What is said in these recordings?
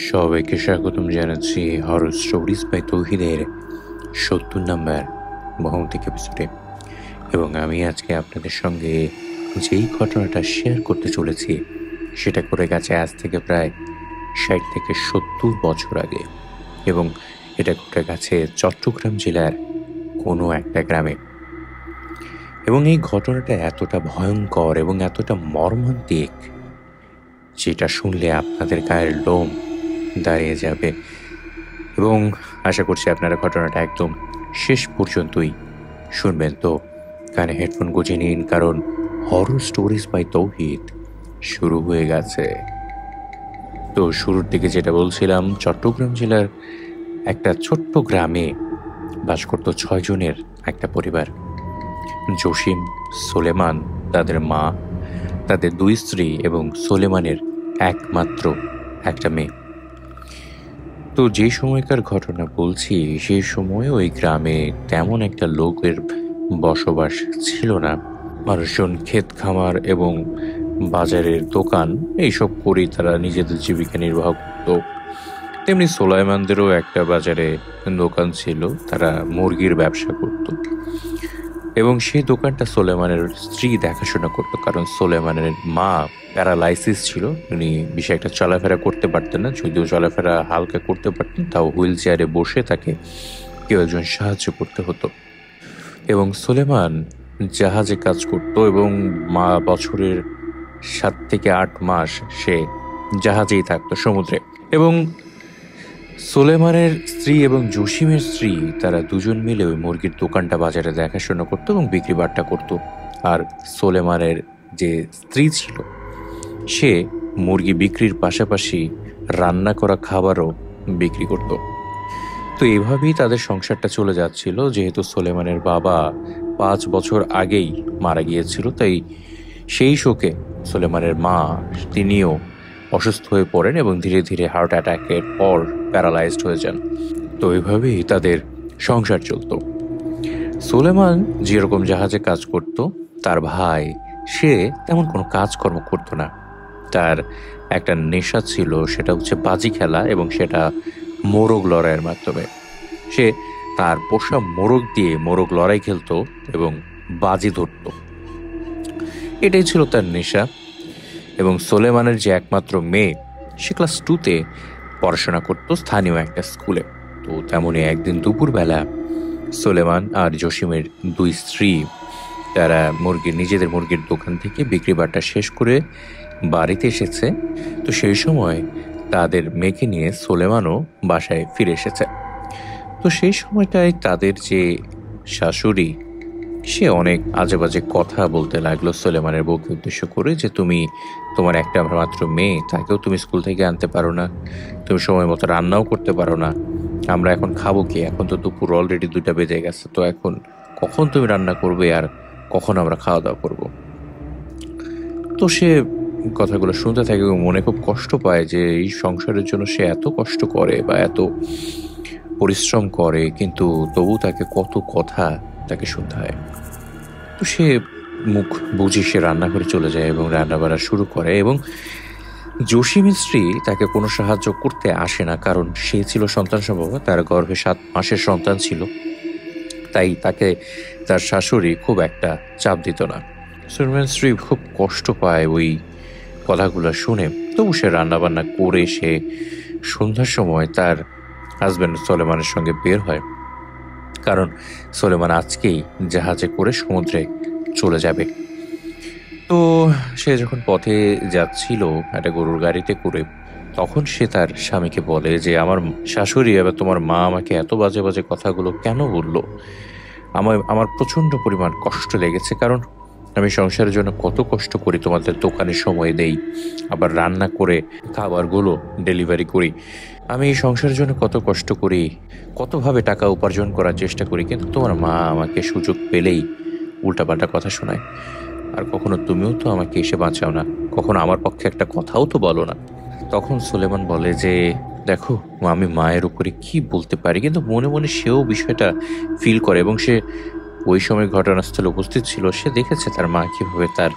সবাইকে স্বাগতম জানাচ্ছি হরর স্টোরিজ বাই তৌহিদের ৭০ নাম্বার মহৌতিক এপিসোডে। এবং আমি আজকে আপনাদের সঙ্গে যেই ঘটনাটা শেয়ার করতে চলেছি সেটা করে গেছে আজ থেকে প্রায় ৬০ থেকে ৭০ বছর আগে, এবং এটা করে গেছে চট্টগ্রাম জেলার কোনো একটা গ্রামে। এবং এই ঘটনাটা এতটা ভয়ঙ্কর এবং এতটা মর্মান্তিক যেটা শুনলে আপনাদের গায়ের লোম দাঁড়িয়ে যাবে, এবং আশা করছি আপনারা ঘটনাটা একদম শেষ পর্যন্তই শুনবেন। তো কানে হেডফোন গুঁজে নিন, কারণ হরর স্টোরিজ বাই তৌহিদ শুরু হয়ে গেছে। তো শুরুর দিকে যেটা বলছিলাম, চট্টগ্রাম জেলার একটা ছোট্ট গ্রামে বাস করত ৬ জনের একটা পরিবার। জসিম, সোলেমান, তাদের মা, তাদের ২ স্ত্রী এবং সোলেমানের একমাত্র একটা মেয়ে। তো যে সময়কার ঘটনা বলছি, সেই সময় ওই গ্রামে তেমন একটা লোকের বসবাস ছিল না। মানুষজন ক্ষেত খামার এবং বাজারের দোকান এইসব করেই তারা নিজেদের জীবিকা নির্বাহ করত। তেমনি সোলাইমানদেরও একটা বাজারে দোকান ছিল, তারা মুরগির ব্যবসা করত, এবং সেই দোকানটা সোলেমানের স্ত্রী দেখাশোনা করতো, কারণ সোলেমানের মা প্যারালাইসিস ছিল। উনি বেশি একটা চলাফেরা করতে পারতেন না, যদিও চলাফেরা হালকা করতে পারতেন, তাও হুইল চেয়ারে বসে তাকে কেউ একজন সাহায্য করতে হতো। এবং সোলেমান জাহাজে কাজ করত, এবং মা বছরের ৭ থেকে ৮ মাস সে জাহাজেই থাকতো সমুদ্রে। এবং সোলেমানের স্ত্রী এবং জসিমের স্ত্রী তারা দুজন মিলে ওই মুরগির দোকানটা বাজারে দেখাশোনা করতো এবং বিক্রি বাট্টা করতো। আর সোলেমানের যে স্ত্রী ছিল, সে মুরগি বিক্রির পাশাপাশি রান্না করা খাবারও বিক্রি করত। তো এভাবেই তাদের সংসারটা চলে যাচ্ছিল। যেহেতু সোলেমানের বাবা ৫ বছর আগেই মারা গিয়েছিল, তাই সেই শোকে সোলেমানের মা তিনিও অসুস্থ হয়ে পড়েন এবং ধীরে ধীরে হার্ট অ্যাটাকের পর প্যারালাইজড হয়ে যান। তো এইভাবেই তাদের সংসার চলত। সোলেমান যেরকম জাহাজে কাজ করত, তার ভাই সে তেমন কোনো কাজকর্ম করতো না। তার একটা নেশা ছিল, সেটা হচ্ছে বাজি খেলা, এবং সেটা মোরগ লড়াইয়ের মাধ্যমে। সে তার পোষা মোরগ দিয়ে মোরগ লড়াই খেলতো এবং বাজি ধরত, এটাই ছিল তার নেশা। এবং সোলেমানের যে একমাত্র মেয়ে, সে ক্লাস 2-তে পড়াশোনা করতো স্থানীয় একটা স্কুলে। তো তেমনই একদিন দুপুরবেলা সোলেমান আর জসিমের 2 স্ত্রী তারা নিজেদের মুরগির দোকান থেকে বিক্রি বাট্টা শেষ করে বাড়িতে এসেছে। তো সেই সময় তাদের মেয়েকে নিয়ে সোলেমানও বাসায় ফিরে এসেছে। তো সেই সময়টায় তাদের যে শাশুড়ি, সে অনেক আজে বাজে কথা বলতে লাগলো সোলেমানের বউকে উদ্দেশ্য করে, যে তুমি তোমার একটা মাত্র মেয়ে, তাকেও তুমি স্কুল থেকে আনতে পারো না, তুমি সময় মতো রান্নাও করতে পারো না, আমরা এখন খাবো কি? এখন তো দুপুর অলরেডি 2টা বেজে গেছে, তো এখন কখন তুমি রান্না করবে আর কখন আমরা খাওয়া দাওয়া করবো? তো সে কথাগুলো শুনতে থাকে এবং মনে খুব কষ্ট পায় যে এই সংসারের জন্য সে এত কষ্ট করে বা এত পরিশ্রম করে, কিন্তু তবু তাকে কত কথা তাকে শুনতে হয়। তো সে মুখ বুঝে সে রান্নাঘরে চলে যায় এবং রান্না বাড়া শুরু করে। এবং জসিমের স্ত্রী তাকে কোনো সাহায্য করতে আসে না, কারণ সে ছিল সন্তান সম্ভব, তার গর্ভে 7 মাসের সন্তান ছিল, তাই তাকে তার শাশুড়ি খুব একটা চাপ দিত না। সোলেমানের স্ত্রী খুব কষ্ট পায় ওই কথাগুলো শুনে। তবু সে রান্নাবান্না করে সে সন্ধ্যার সময় তার হাজব্যান্ড সোলেমানের সঙ্গে বের হয়, কারণ সোলেমান আজকেই জাহাজে করে সমুদ্রে চলে যাবে। তো সে যখন পথে যাচ্ছিল একটা গরুর গাড়িতে করে, তখন সে তার স্বামীকে বলে যে আমার শাশুড়ি এবার তোমার মা আমাকে এত বাজে বাজে কথাগুলো কেন বললো? আমার প্রচণ্ড পরিমাণ কষ্ট লেগেছে, কারণ আমি সংসারের জন্য কত কষ্ট করি, তোমাদের দোকানে সময় দেই, আবার রান্না করে খাবারগুলো ডেলিভারি করি, আমি এই সংসারের জন্য কত কষ্ট করি, কতভাবে টাকা উপার্জন করার চেষ্টা করি, কিন্তু তোমার মা আমাকে সুযোগ পেলেই উল্টাপাল্টা কথা শোনায়। আর কখনো তুমিও তো আমাকে এসে বাঁচাও না, কখনো আমার পক্ষে একটা কথাও তো বলো না। তখন সোলেমান বলে যে দেখো, আমি মায়ের উপরে কি বলতে পারি, কিন্তু মনে মনে সেও বিষয়টা ফিল করে এবং সে ওই সময় ঘটনাস্থলে উপস্থিত ছিল, সে দেখেছে তার মা কিভাবে তার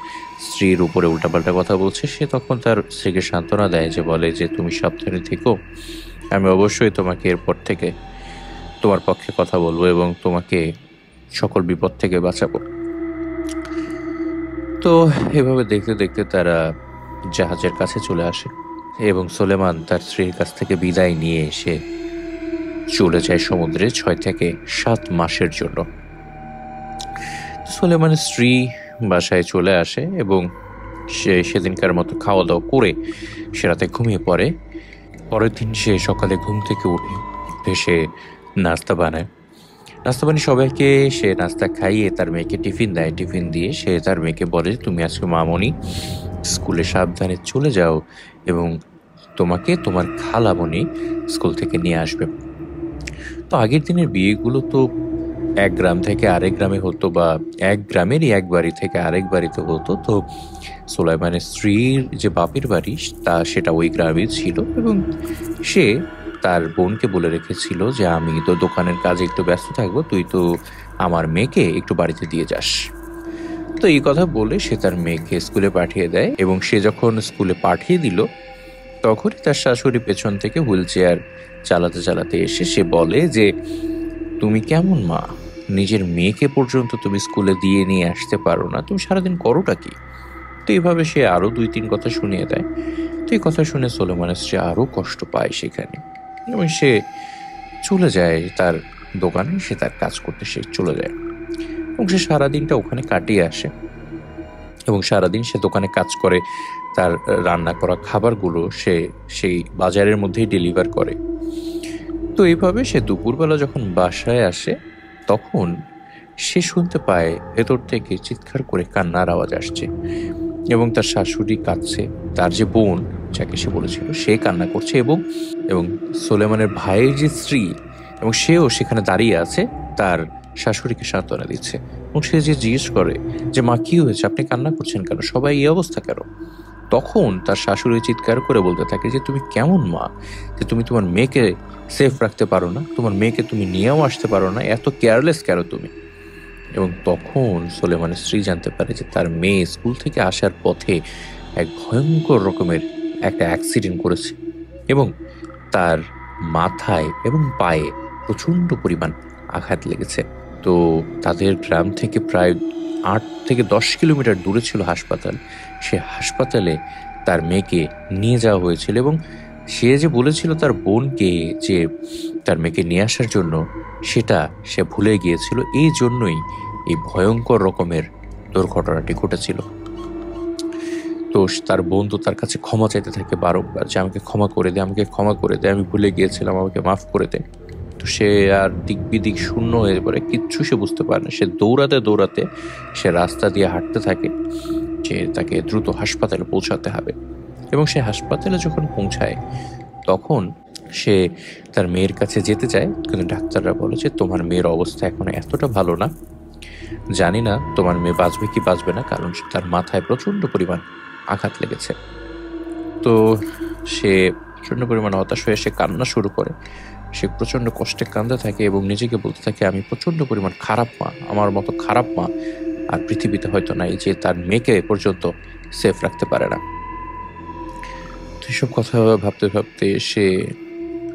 স্ত্রীর উপরে উল্টাপাল্টা কথা বলছে। সে তখন তার স্ত্রীকে সান্ত্বনা দেয়, যে বলে যে তুমি সাবধানে থেকো, আমি অবশ্যই তোমাকে এরপর থেকে তোমার পক্ষে কথা বলবো এবং তোমাকে সকল বিপদ থেকে বাঁচাবো। তো এভাবে দেখতে দেখতে তারা জাহাজের কাছে চলে আসে এবং সুলেমান তার স্ত্রীর কাছ থেকে বিদায় নিয়ে এসে চলে যায় সমুদ্রে 6 থেকে 7 মাসের জন্য। সুলেমানের স্ত্রী বাসায় চলে আসে এবং সে সেদিনকার মতো খাওয়া দাওয়া করে সে রাতে ঘুমিয়ে পড়ে। পরের দিন সে সকালে ঘুম থেকে উঠে সে নাস্তা বানায়। নাস্তা বানিয়ে সবাইকে সে নাস্তা খাইয়ে তার মেয়েকে টিফিন দেয়। টিফিন দিয়ে সে তার মেয়েকে বলে, তুমি আজকে মামনি স্কুলে সাবধানে চলে যাও এবং তোমাকে তোমার খালামণি স্কুল থেকে নিয়ে আসবে। তো আগের দিনের বিয়েগুলো তো এক গ্রাম থেকে আরেক গ্রামে হতো, বা এক গ্রামেরই এক বাড়ি থেকে আরেক বাড়িতে হতো। তো সুলাইমানের স্ত্রীর যে বাপের বাড়ি সেটা ওই গ্রামেই ছিল এবং সে তার বোনকে বলে রেখেছিল যে আমি তো দোকানের কাজে একটু ব্যস্ত থাকবো, তুই তো আমার মেয়েকে একটু বাড়িতে দিয়ে যাস। তো এই কথা বলে সে তার মেয়েকে স্কুলে পাঠিয়ে দেয় এবং সে যখন স্কুলে পাঠিয়ে দিল তখনই তার শাশুড়ি পেছন থেকে হুইল চেয়ার চালাতে চালাতে এসে সে বলে যে তুমি কেমন মা, নিজের মেয়েকে পর্যন্ত তুমি স্কুলে দিয়ে নিয়ে আসতে পারো না, তুমি সারাদিন করোটা কি? তো এইভাবে সে আরো 2-3 কথা শুনিয়ে দেয়। তো এই কথা শুনে সুলেমানের স্ত্রী আরো কষ্ট পায় সেখানে এবং সে চলে যায় তার দোকানে, সে তার কাজ করতে সে চলে যায় এবং সে সারাদিনটা ওখানে কাটিয়ে আসে এবং সারাদিন সে দোকানে কাজ করে। তার রান্না করা খাবারগুলো সে সেই বাজারের মধ্যেই ডেলিভার করে। তো এইভাবে সে দুপুরবেলা যখন বাসায় আসে তখন সে শুনতে পায় ভেতর থেকে চিৎকার করে কান্নার আওয়াজ আসছে এবং তার শাশুড়ি কাঁদছে, তার যে বোন যাকে সে বলেছিল সে কান্না করছে এবং এবং সুলেমানের ভাইয়ের যে স্ত্রী এবং সেও সেখানে দাঁড়িয়ে আছে, তার শাশুড়িকে সান্ত্বনা দিচ্ছে এবং সে যে জিজ্ঞেস করে যে মা কি হয়েছে, আপনি কান্না করছেন কেন, সবাই এই অবস্থা কেন? তখন তার শাশুড়ি চিৎকার করে বলতে থাকে যে তুমি কেমন মা, যে তুমি তোমার মেয়েকে সেফ রাখতে পারো না, তোমার মেয়েকে তুমি নিয়েও আসতে পারো না, এত কেয়ারলেস কেন তুমি? এবং তখন সুলেমানের স্ত্রী জানতে পারে যে তার মেয়ে স্কুল থেকে আসার পথে এক ভয়ঙ্কর রকমের একটা অ্যাক্সিডেন্ট করেছে এবং তার মাথায় এবং পায়ে প্রচণ্ড পরিমাণ আঘাত লেগেছে। তো তাদের গ্রাম থেকে প্রায় 8 থেকে 10 কিলোমিটার দূরে ছিল হাসপাতাল। সে হাসপাতালে তার মেয়েকে নিয়ে যাওয়া হয়েছিল এবং সে যে বলেছিল তার বোনকে যে তার মেয়েকে নিয়ে আসার জন্য, সেটা সে ভুলে গিয়েছিল। এই জন্যই এই ভয়ঙ্কর রকমের দুর্ঘটনাটি ঘটেছিল। তো তার বোন তো তার কাছে ক্ষমা চাইতে থাকে বারংবার যে আমাকে ক্ষমা করে দে, আমাকে ক্ষমা করে দে, আমি ভুলে গিয়েছিলাম, আমাকে মাফ করে দে। তো সে আর দিক বিদিক শূন্য হয়ে পড়ে, কিচ্ছু সে বুঝতে পারে না। সে দৌড়াতে দৌড়াতে সে রাস্তা দিয়ে হাঁটতে থাকে যে তাকে দ্রুত হাসপাতালে পৌঁছাতে হবে এবং সে হাসপাতালে যখন পৌঁছায় তখন সে তার মেয়ের কাছে যেতে চায়, কিন্তু ডাক্তাররা বলে যে তোমার মেয়ের অবস্থা এখন এতটা ভালো না, জানি না তোমার মেয়ে বাঁচবে কি বাঁচবে না, কারণ তার মাথায় প্রচণ্ড পরিমাণ আঘাত লেগেছে। তো সে প্রচণ্ড পরিমাণ হতাশ হয়ে সে কান্না শুরু করে। সে প্রচণ্ড কষ্টে কাঁদতে থাকে এবং নিজেকে বলতে থাকে আমি প্রচণ্ড পরিমাণ খারাপ মা, আমার মতো খারাপ মা আর পৃথিবীতে হয়তো নাই, যে তার মেয়েকে পর্যন্ত সেফ রাখতে পারে না। তো এসব কথা ভাবতে ভাবতে সে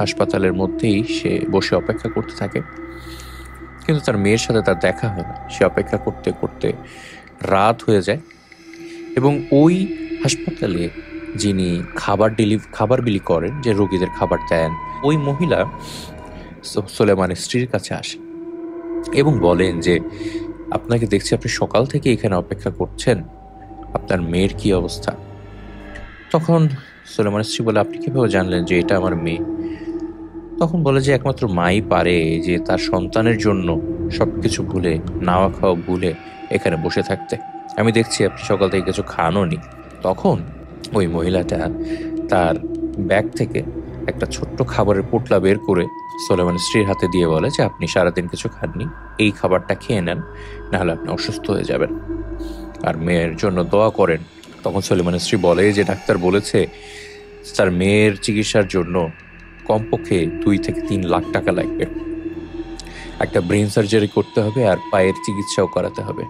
হাসপাতালের মধ্যেই সে বসে অপেক্ষা করতে থাকে, কিন্তু তার মেয়ের সাথে তার দেখা হয় না। সে অপেক্ষা করতে করতে রাত হয়ে যায় এবং ওই হাসপাতালে যিনি খাবার বিলি করেন, যে রোগীদের খাবার দেন, ওই মহিলা সুলেমানের স্ত্রীর কাছে আসে এবং বলেন যে আপনাকে দেখছি আপনি সকাল থেকে এখানে অপেক্ষা করছেন, আপনার মেয়ের কি অবস্থা? তখন সুলেমানের স্ত্রী বলে আপনি কিভাবে জানলেন যে এটা আমার মেয়ে? তখন বলে যে একমাত্র মাই পারে যে তার সন্তানের জন্য সবকিছু ভুলে, নাওয়া খাওয়া ভুলে এখানে বসে থাকতে। আমি দেখছি আপনি সকাল থেকে কিছু খানওনি। তখন ওই মহিলাটা তার ব্যাগ থেকে একটা ছোট্ট খাবারের পোটলা বের করে সুলেমানের স্ত্রীর হাতে দিয়ে বলে যে আপনি সারাদিন কিছু খাননি, এই খাবারটা খেয়ে নেন, নাহলে আপনি অসুস্থ হয়ে যাবেন, আর মেয়ের জন্য দোয়া করেন। তখন সুলেমানের স্ত্রী বলে যে ডাক্তার বলেছে তার মেয়ের চিকিৎসার জন্য কমপক্ষে 2 থেকে 3 লাখ টাকা লাগবে। একটা ব্রেন সার্জারি করতে হবে আর পায়ের চিকিৎসাও করাতে হবে,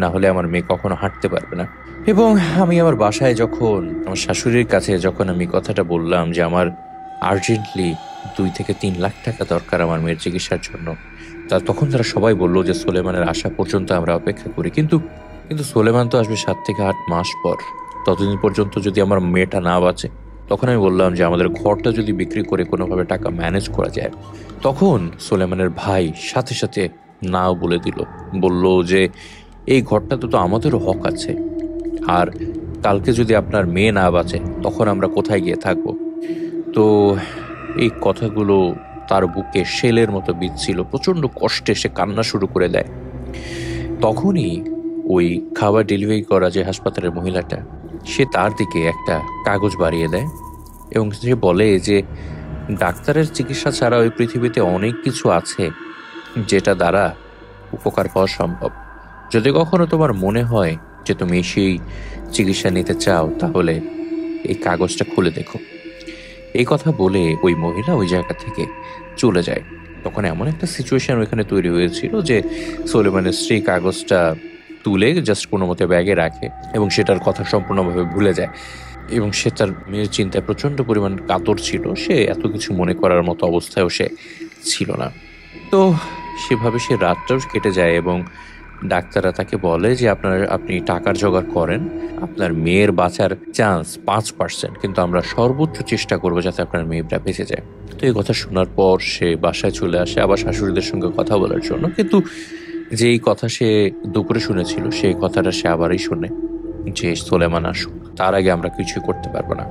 না হলে আমার মেয়ে কখনো হাঁটতে পারবে না। এবং আমি আমার বাসায় যখন আমার শাশুড়ির কাছে যখন আমি কথাটা বললাম যে আমার আর্জেন্টলি 2 থেকে 3 লাখ টাকা দরকার আমার মেয়ের চিকিৎসার জন্য, তখন তারা সবাই বললো যে সোলেমানের আসা পর্যন্ত আমরা অপেক্ষা করি। কিন্তু কিন্তু সোলেমান তো আসবে 7 থেকে 8 মাস পর। ততদিন পর্যন্ত যদি আমার মেয়েটা না বাঁচে, তখন আমি বললাম যে আমাদের ঘরটা যদি বিক্রি করে কোনোভাবে টাকা ম্যানেজ করা যায়। তখন সোলেমানের ভাই সাথে সাথে নাও বলে দিল, বলল যে এই ঘরটাতে তো আমাদেরও হক আছে, আর কালকে যদি আপনার মেয়ে না বাঁচে তখন আমরা কোথায় গিয়ে থাকবো। তো এই কথাগুলো তার বুকে শেলের মতো বিঁধছিল। প্রচণ্ড কষ্টে সে কান্না শুরু করে দেয়। তখনই ওই খাবার ডেলিভারি করা যে হাসপাতালের মহিলাটা, সে তার দিকে একটা কাগজ বাড়িয়ে দেয় এবং সে বলে যে ডাক্তারের চিকিৎসা ছাড়া ওই পৃথিবীতে অনেক কিছু আছে যেটা দ্বারা উপকার পাওয়া সম্ভব। যদি কখনো তোমার মনে হয় যে তুমি সেই চিকিৎসা নিতে চাও, তাহলে এই কাগজটা খুলে দেখো। এই কথা বলে ওই মহিলা ওই জায়গা থেকে চলে যায়। তখন এমন একটা সিচুয়েশন ওইখানে তৈরি হয়েছিল যে সোলেমানের স্ত্রী কাগজটা তুলে জাস্ট কোনো মতে ব্যাগে রাখে এবং সেটার কথা সম্পূর্ণভাবে ভুলে যায়। এবং সে তার মেয়ের চিন্তায় প্রচণ্ড পরিমাণ কাতর ছিল। সে এত কিছু মনে করার মতো অবস্থায়ও সে ছিল না। তো সেভাবে সে রাতটাও কেটে যায় এবং ডাক্তাররা তাকে বলে যে আপনি টাকার জোগাড় করেন, আপনার মেয়ের বাঁচার চান্স 5%, কিন্তু আমরা সর্বোচ্চ চেষ্টা করবো যাতে আপনার মেয়েটা বেঁচে যায়। তো এই কথা শোনার পর সে বাসায় চলে আসে আবার শাশুড়িদের সঙ্গে কথা বলার জন্য। কিন্তু যেই কথা সে দুপুরে শুনেছিল সেই কথাটা সে আবারই শোনে যে সোলেমান আসুক, তার আগে আমরা কিছুই করতে পারবো না।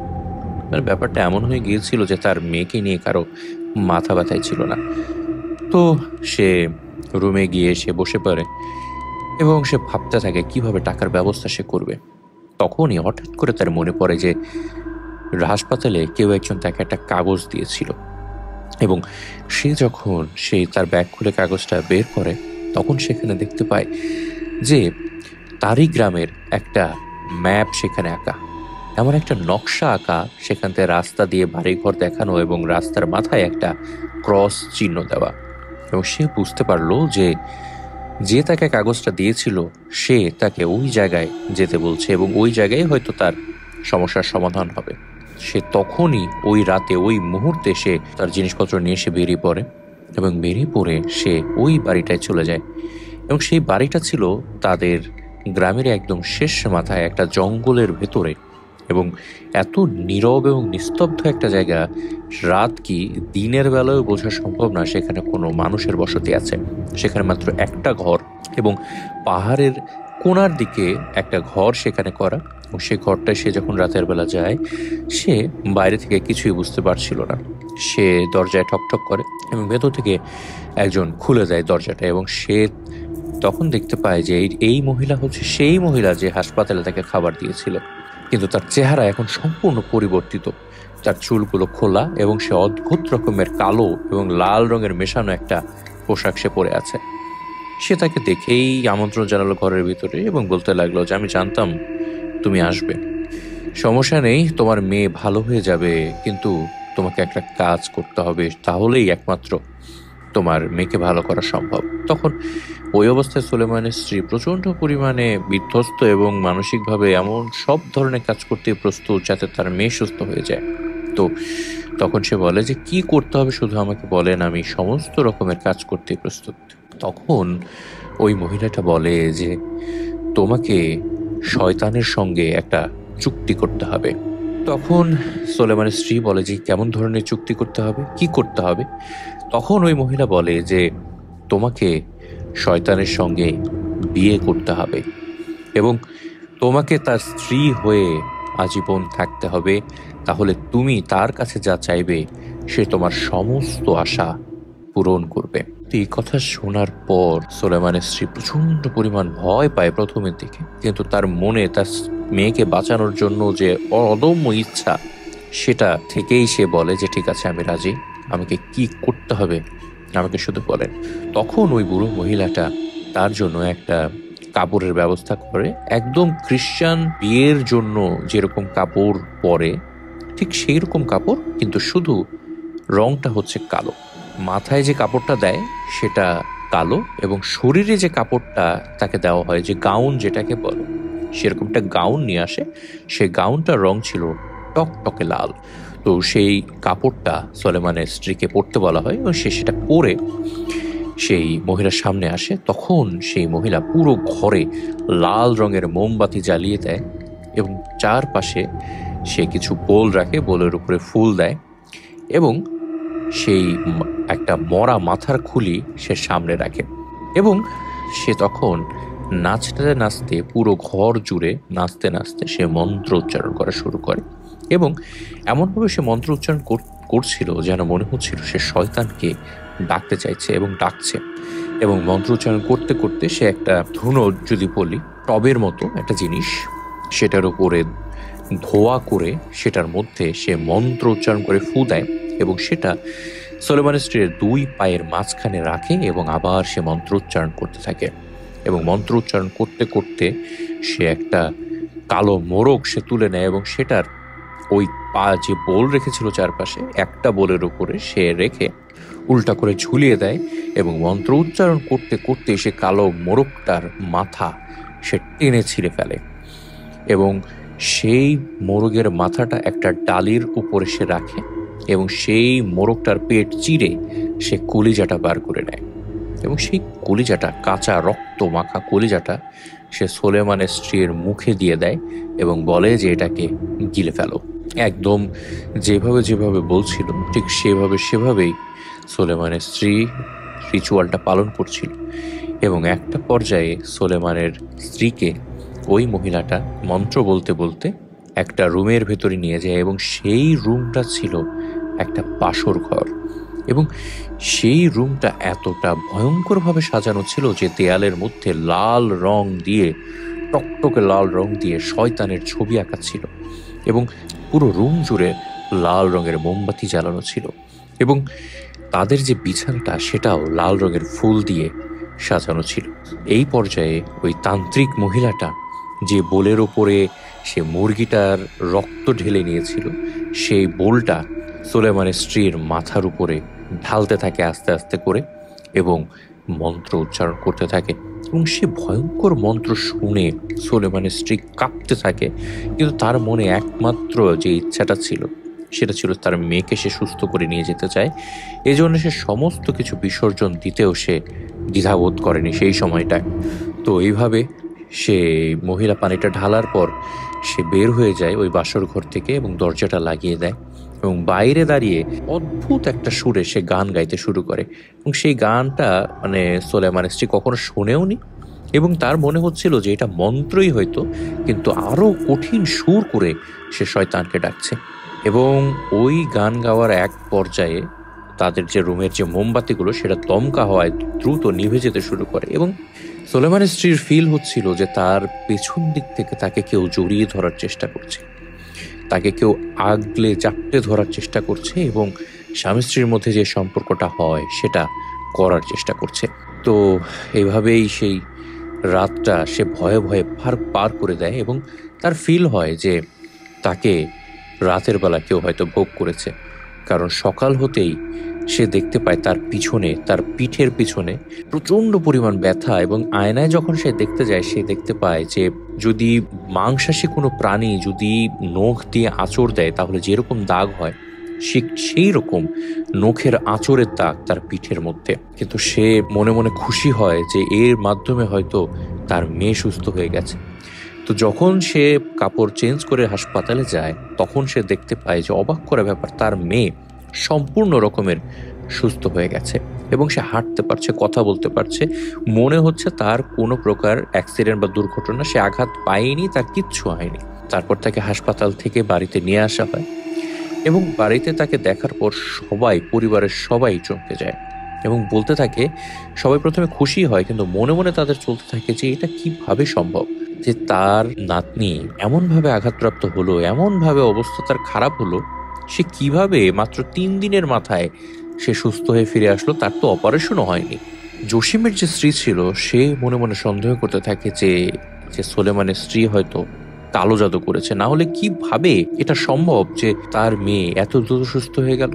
মানে ব্যাপারটা এমন হয়ে গিয়েছিল যে তার মেয়েকে নিয়ে কারো মাথা ব্যথাই ছিল না। তো সে রুমে গিয়ে সে বসে পড়ে এবং সে ভাবতে থাকে কিভাবে টাকার ব্যবস্থা সে করবে। তখনই হঠাৎ করে তার মনে পড়ে যে হাসপাতালে কেউ একজন তাকে একটা কাগজ দিয়েছিল এবং সে যখন তার ব্যাগ খুলে কাগজটা বের করে, তখন সেখানে দেখতে পায় যে তারই গ্রামের একটা ম্যাপ সেখানে আঁকা, এমন একটা নকশা আঁকা, সেখান থেকে রাস্তা দিয়ে বাড়িঘর দেখানো এবং রাস্তার মাথায় একটা ক্রস চিহ্ন দেওয়া। এবং সে বুঝতে পারলো যে তাকে কাগজটা দিয়েছিল সে তাকে ওই জায়গায় যেতে বলছে এবং ওই জায়গায় হয়তো তার সমস্যার সমাধান হবে। সে তখনই ওই রাতে ওই মুহূর্তে সে তার জিনিসপত্র নিয়ে সে বেরিয়ে পড়ে এবং বেরিয়ে পড়ে সে ওই বাড়িটায় চলে যায়। এবং সেই বাড়িটা ছিল তাদের গ্রামের একদম শেষ মাথায় একটা জঙ্গলের ভেতরে এবং এত নীরব এবং নিস্তব্ধ একটা জায়গা, রাত কি দিনের বেলায়ও বোঝা সম্ভব না সেখানে কোনো মানুষের বসতি আছে। সেখানে মাত্র একটা ঘর এবং পাহাড়ের কোণার দিকে একটা ঘর সেখানে করা। এবং সেই ঘরটায় সে যখন রাতের বেলা যায়, সে বাইরে থেকে কিছুই বুঝতে পারছিল না। সে দরজায় ঠকঠক করে এবং ভেতর থেকে একজন খুলে দেয় দরজাটা এবং সে তখন দেখতে পায় যে এই মহিলা হচ্ছে সেই মহিলা যে হাসপাতালে তাকে খাবার দিয়েছিল, কিন্তু তার চেহারা এখন সম্পূর্ণ পরিবর্তিত। তার চুলগুলো খোলা এবং সে অদ্ভুত রকমের কালো এবং লাল রঙের মেশানো একটা পোশাক সে পরে আছে। সে তাকে দেখেই আমন্ত্রণ জানালো ঘরের ভিতরে এবং বলতে লাগলো যে আমি জানতাম তুমি আসবে, সমস্যা নেই, তোমার মেয়ে ভালো হয়ে যাবে, কিন্তু তোমাকে একটা কাজ করতে হবে, তাহলেই একমাত্র তোমার মেয়েকে ভালো করা সম্ভব। তখন ওই অবস্থায় সুলেমানের স্ত্রী প্রচণ্ড পরিমাণে বিধ্বস্ত এবং মানসিকভাবে এমন সব ধরনের কাজ করতে প্রস্তুত যাতে তার মেয়ে সুস্থ হয়ে যায়। তো তখন সে বলে যে কি করতে হবে শুধু আমাকে বলেন, আমি সমস্ত রকমের কাজ করতে প্রস্তুত। তখন ওই মহিলাটা বলে যে তোমাকে শয়তানের সঙ্গে একটা চুক্তি করতে হবে। তখন সুলেমানের স্ত্রী বলে যে কেমন ধরনের চুক্তি করতে হবে, কি করতে হবে? তখন ওই মহিলা বলে যে তোমাকে শয়তানের সঙ্গে বিয়ে করতে হবে এবং তোমাকে তার স্ত্রী হয়ে আজীবন থাকতে হবে, তাহলে তুমি তার কাছে যা চাইবে সে তোমার সমস্ত আশা পূরণ করবে। এই কথা শোনার পর সুলেমানের স্ত্রী প্রচন্ড পরিমাণ ভয় পায় প্রথমের দিকে, কিন্তু তার মনে তার মেয়েকে বাঁচানোর জন্য যে অদম্য ইচ্ছা, সেটা থেকেই সে বলে যে ঠিক আছে আমি রাজি, আমাকে কি করতে হবে আমাকে শুধু বলেন। তখন ওই বুড়ো মহিলাটা তার জন্য একটা কাপড়ের ব্যবস্থা করে, একদম খ্রিস্টান বিয়ের জন্য যেরকম কাপড় পরে ঠিক সেই রকম কাপড়, কিন্তু শুধু রংটা হচ্ছে কালো। মাথায় যে কাপড়টা দেয় সেটা কালো, এবং শরীরে যে কাপড়টা তাকে দেওয়া হয়, যে গাউন যেটাকে বলে, সেরকম একটা গাউন নিয়ে আসে। সেই গাউনটার রং ছিল টকটকে লাল। তো সেই কাপড়টা সোলেমানের স্ত্রীকে পরতে বলা হয় এবং সে সেটা পরে সেই মহিলার সামনে আসে। তখন সেই মহিলা পুরো ঘরে লাল রঙের মোমবাতি জ্বালিয়ে দেয় এবং চারপাশে সে কিছু বোল রাখে, বোলের উপরে ফুল দেয় এবং সেই একটা মরা মাথার খুলি সে সামনে রাখে এবং সে তখন নাচতে নাচতে পুরো ঘর জুড়ে নাচতে নাচতে সে মন্ত্র উচ্চারণ করা শুরু করে এবং এমনভাবে সে মন্ত্র উচ্চারণ করছিল যেন মনে হচ্ছিল সে শয়তানকে ডাকতে চাইছে এবং ডাকছে। এবং মন্ত্র উচ্চারণ করতে করতে সে একটা ধুনো, যদি বলি টবের মতো একটা জিনিস, সেটার উপরে ধোয়া করে সেটার মধ্যে সে মন্ত্র উচ্চারণ করে ফু দেয় এবং সেটা সোলেমানের স্ত্রীর দুই পায়ের মাঝখানে রাখে এবং আবার সে মন্ত্র উচ্চারণ করতে থাকে। এবং মন্ত্র উচ্চারণ করতে করতে সে একটা কালো মোরগ সে তুলে নেয় এবং সেটার ওই পা যে বোল রেখেছিল চারপাশে, একটা বোলের উপরে সে রেখে উল্টা করে ঝুলিয়ে দেয় এবং মন্ত্র উচ্চারণ করতে করতে সে কালো মোরগটার মাথা সে টেনে ছিঁড়ে ফেলে এবং সেই মোরগের মাথাটা একটা ডালির উপরে সে রাখে এবং সেই মোরগটার পেট চিরে সে কলিজাটা বার করে নেয় এবং সেই কলিজাটা, কাঁচা রক্ত মাখা কলিজাটা সে সোলেমানের স্ত্রীর মুখে দিয়ে দেয় এবং বলে যে এটাকে গিলে ফেলো। একদম যেভাবে যেভাবে বলছিল ঠিক সেভাবেই সোলেমানের স্ত্রী রিচুয়ালটা পালন করছিল এবং একটা পর্যায়ে সোলেমানের স্ত্রীকে ওই মহিলাটা মন্ত্র বলতে বলতে একটা রুমের ভেতরে নিয়ে যায় এবং সেই রুমটা ছিল একটা বাসর ঘর এবং সেই রুমটা এতটা ভয়ঙ্করভাবে সাজানো ছিল যে দেয়ালের মধ্যে লাল রং দিয়ে, টকটকে লাল রং দিয়ে শয়তানের ছবি আঁকা ছিল এবং পুরো রুম জুড়ে লাল রঙের মোমবাতি জ্বালানো ছিল এবং তাদের যে বিছানাটা সেটাও লাল রঙের ফুল দিয়ে সাজানো ছিল। এই পর্যায়ে ওই তান্ত্রিক মহিলাটা যে বোলের ওপরে সে মুরগিটার রক্ত ঢেলে নিয়েছিল, সেই বোলটা সোলেমানের স্ত্রীর মাথার উপরে ঢালতে থাকে আস্তে আস্তে করে এবং মন্ত্র উচ্চারণ করতে থাকে এবং সে ভয়ঙ্কর মন্ত্র শুনে সোলেমানের স্ত্রী কাঁপতে থাকে, কিন্তু তার মনে একমাত্র যে ইচ্ছাটা ছিল সেটা ছিল তার মেয়েকে সে সুস্থ করে নিয়ে যেতে চায়। এই জন্য সে সমস্ত কিছু বিসর্জন দিতেও সে দ্বিধাবোধ করেনি সেই সময়টায়। তো এইভাবে সে মহিলা পানিটা ঢালার পর সে বের হয়ে যায় ওই বাসর ঘর থেকে এবং দরজাটা লাগিয়ে দেয় এবং বাইরে দাঁড়িয়ে অদ্ভুত একটা সুরে সে গান গাইতে শুরু করে এবং সেই গানটা সোলেমানের স্ত্রী কখনো শোনেও নি এবং তার মনে হচ্ছিল যে এটা মন্ত্রই হয়তো, কিন্তু আরো কঠিন সুর করে সে শয়তানকে ডাকছে এবং ওই গান গাওয়ার এক পর্যায়ে তাদের যে রুমের যে মোমবাতিগুলো সেটা দমকা হওয়ায় দ্রুত নিভে যেতে শুরু করে এবং সোলেমানের স্ত্রীর ফিল হচ্ছিল যে তার পেছন দিক থেকে তাকে কেউ জড়িয়ে ধরার চেষ্টা করছে, তাকে কেউ আগলে চাপটে ধরার চেষ্টা করছে এবং স্বামী স্ত্রীর মধ্যে যে সম্পর্কটা হয় সেটা করার চেষ্টা করছে। তো এইভাবেই সেই রাতটা সে ভয়ে ভয়ে পার করে দেয় এবং তার ফিল হয় যে তাকে রাতের বেলা কেউ হয়তো ভোগ করেছে, কারণ সকাল হতেই সে দেখতে পায় তার পিছনে, তার পিঠের পিছনে প্রচন্ড পরিমাণ ব্যথা এবং আয়নায় যখন সে দেখতে যায় সে দেখতে পায় যে যদি মাংসাশী কোনো প্রাণী যদি নখ দিয়ে আঁচড় দেয় তাহলে যেরকম দাগ হয় সেই রকম নখের আঁচড়ের দাগ তার পিঠের মধ্যে। কিন্তু সে মনে মনে খুশি হয় যে এর মাধ্যমে হয়তো তার মেয়ে সুস্থ হয়ে গেছে। তো যখন সে কাপড় চেঞ্জ করে হাসপাতালে যায় তখন সে দেখতে পায় যে অবাক করা ব্যাপার, তার মেয়ে সম্পূর্ণ রকমের সুস্থ হয়ে গেছে এবং সে হাঁটতে পারছে, কথা বলতে পারছে। মনে হচ্ছে তার কোনো প্রকার অ্যাক্সিডেন্ট বা দুর্ঘটনা, সে আঘাত পায়নি, তার কিচ্ছু হয়নি। তারপর তাকে হাসপাতাল থেকে বাড়িতে নিয়ে আসা হয় এবং বাড়িতে তাকে দেখার পর পরিবারের সবাই চমকে যায় এবং বলতে থাকে, সবাই প্রথমে খুশি হয় কিন্তু মনে মনে তাদের চলতে থাকে যে এটা কিভাবে সম্ভব যে তার নাতনি এমনভাবে আঘাতপ্রাপ্ত হলো, এমনভাবে অবস্থা তার খারাপ হলো, সে কিভাবে মাত্র 3 দিনের মাথায় সে সুস্থ হয়ে ফিরে আসলো, তার তো অপারেশনও হয়নি। জসিমের যে স্ত্রী ছিল সে মনে মনে সন্দেহ করতে থাকে যে সোলেমানের স্ত্রী হয়তো কালো জাদু করেছে, না হলে কিভাবে এটা সম্ভব যে তার মেয়ে এত দ্রুত সুস্থ হয়ে গেল।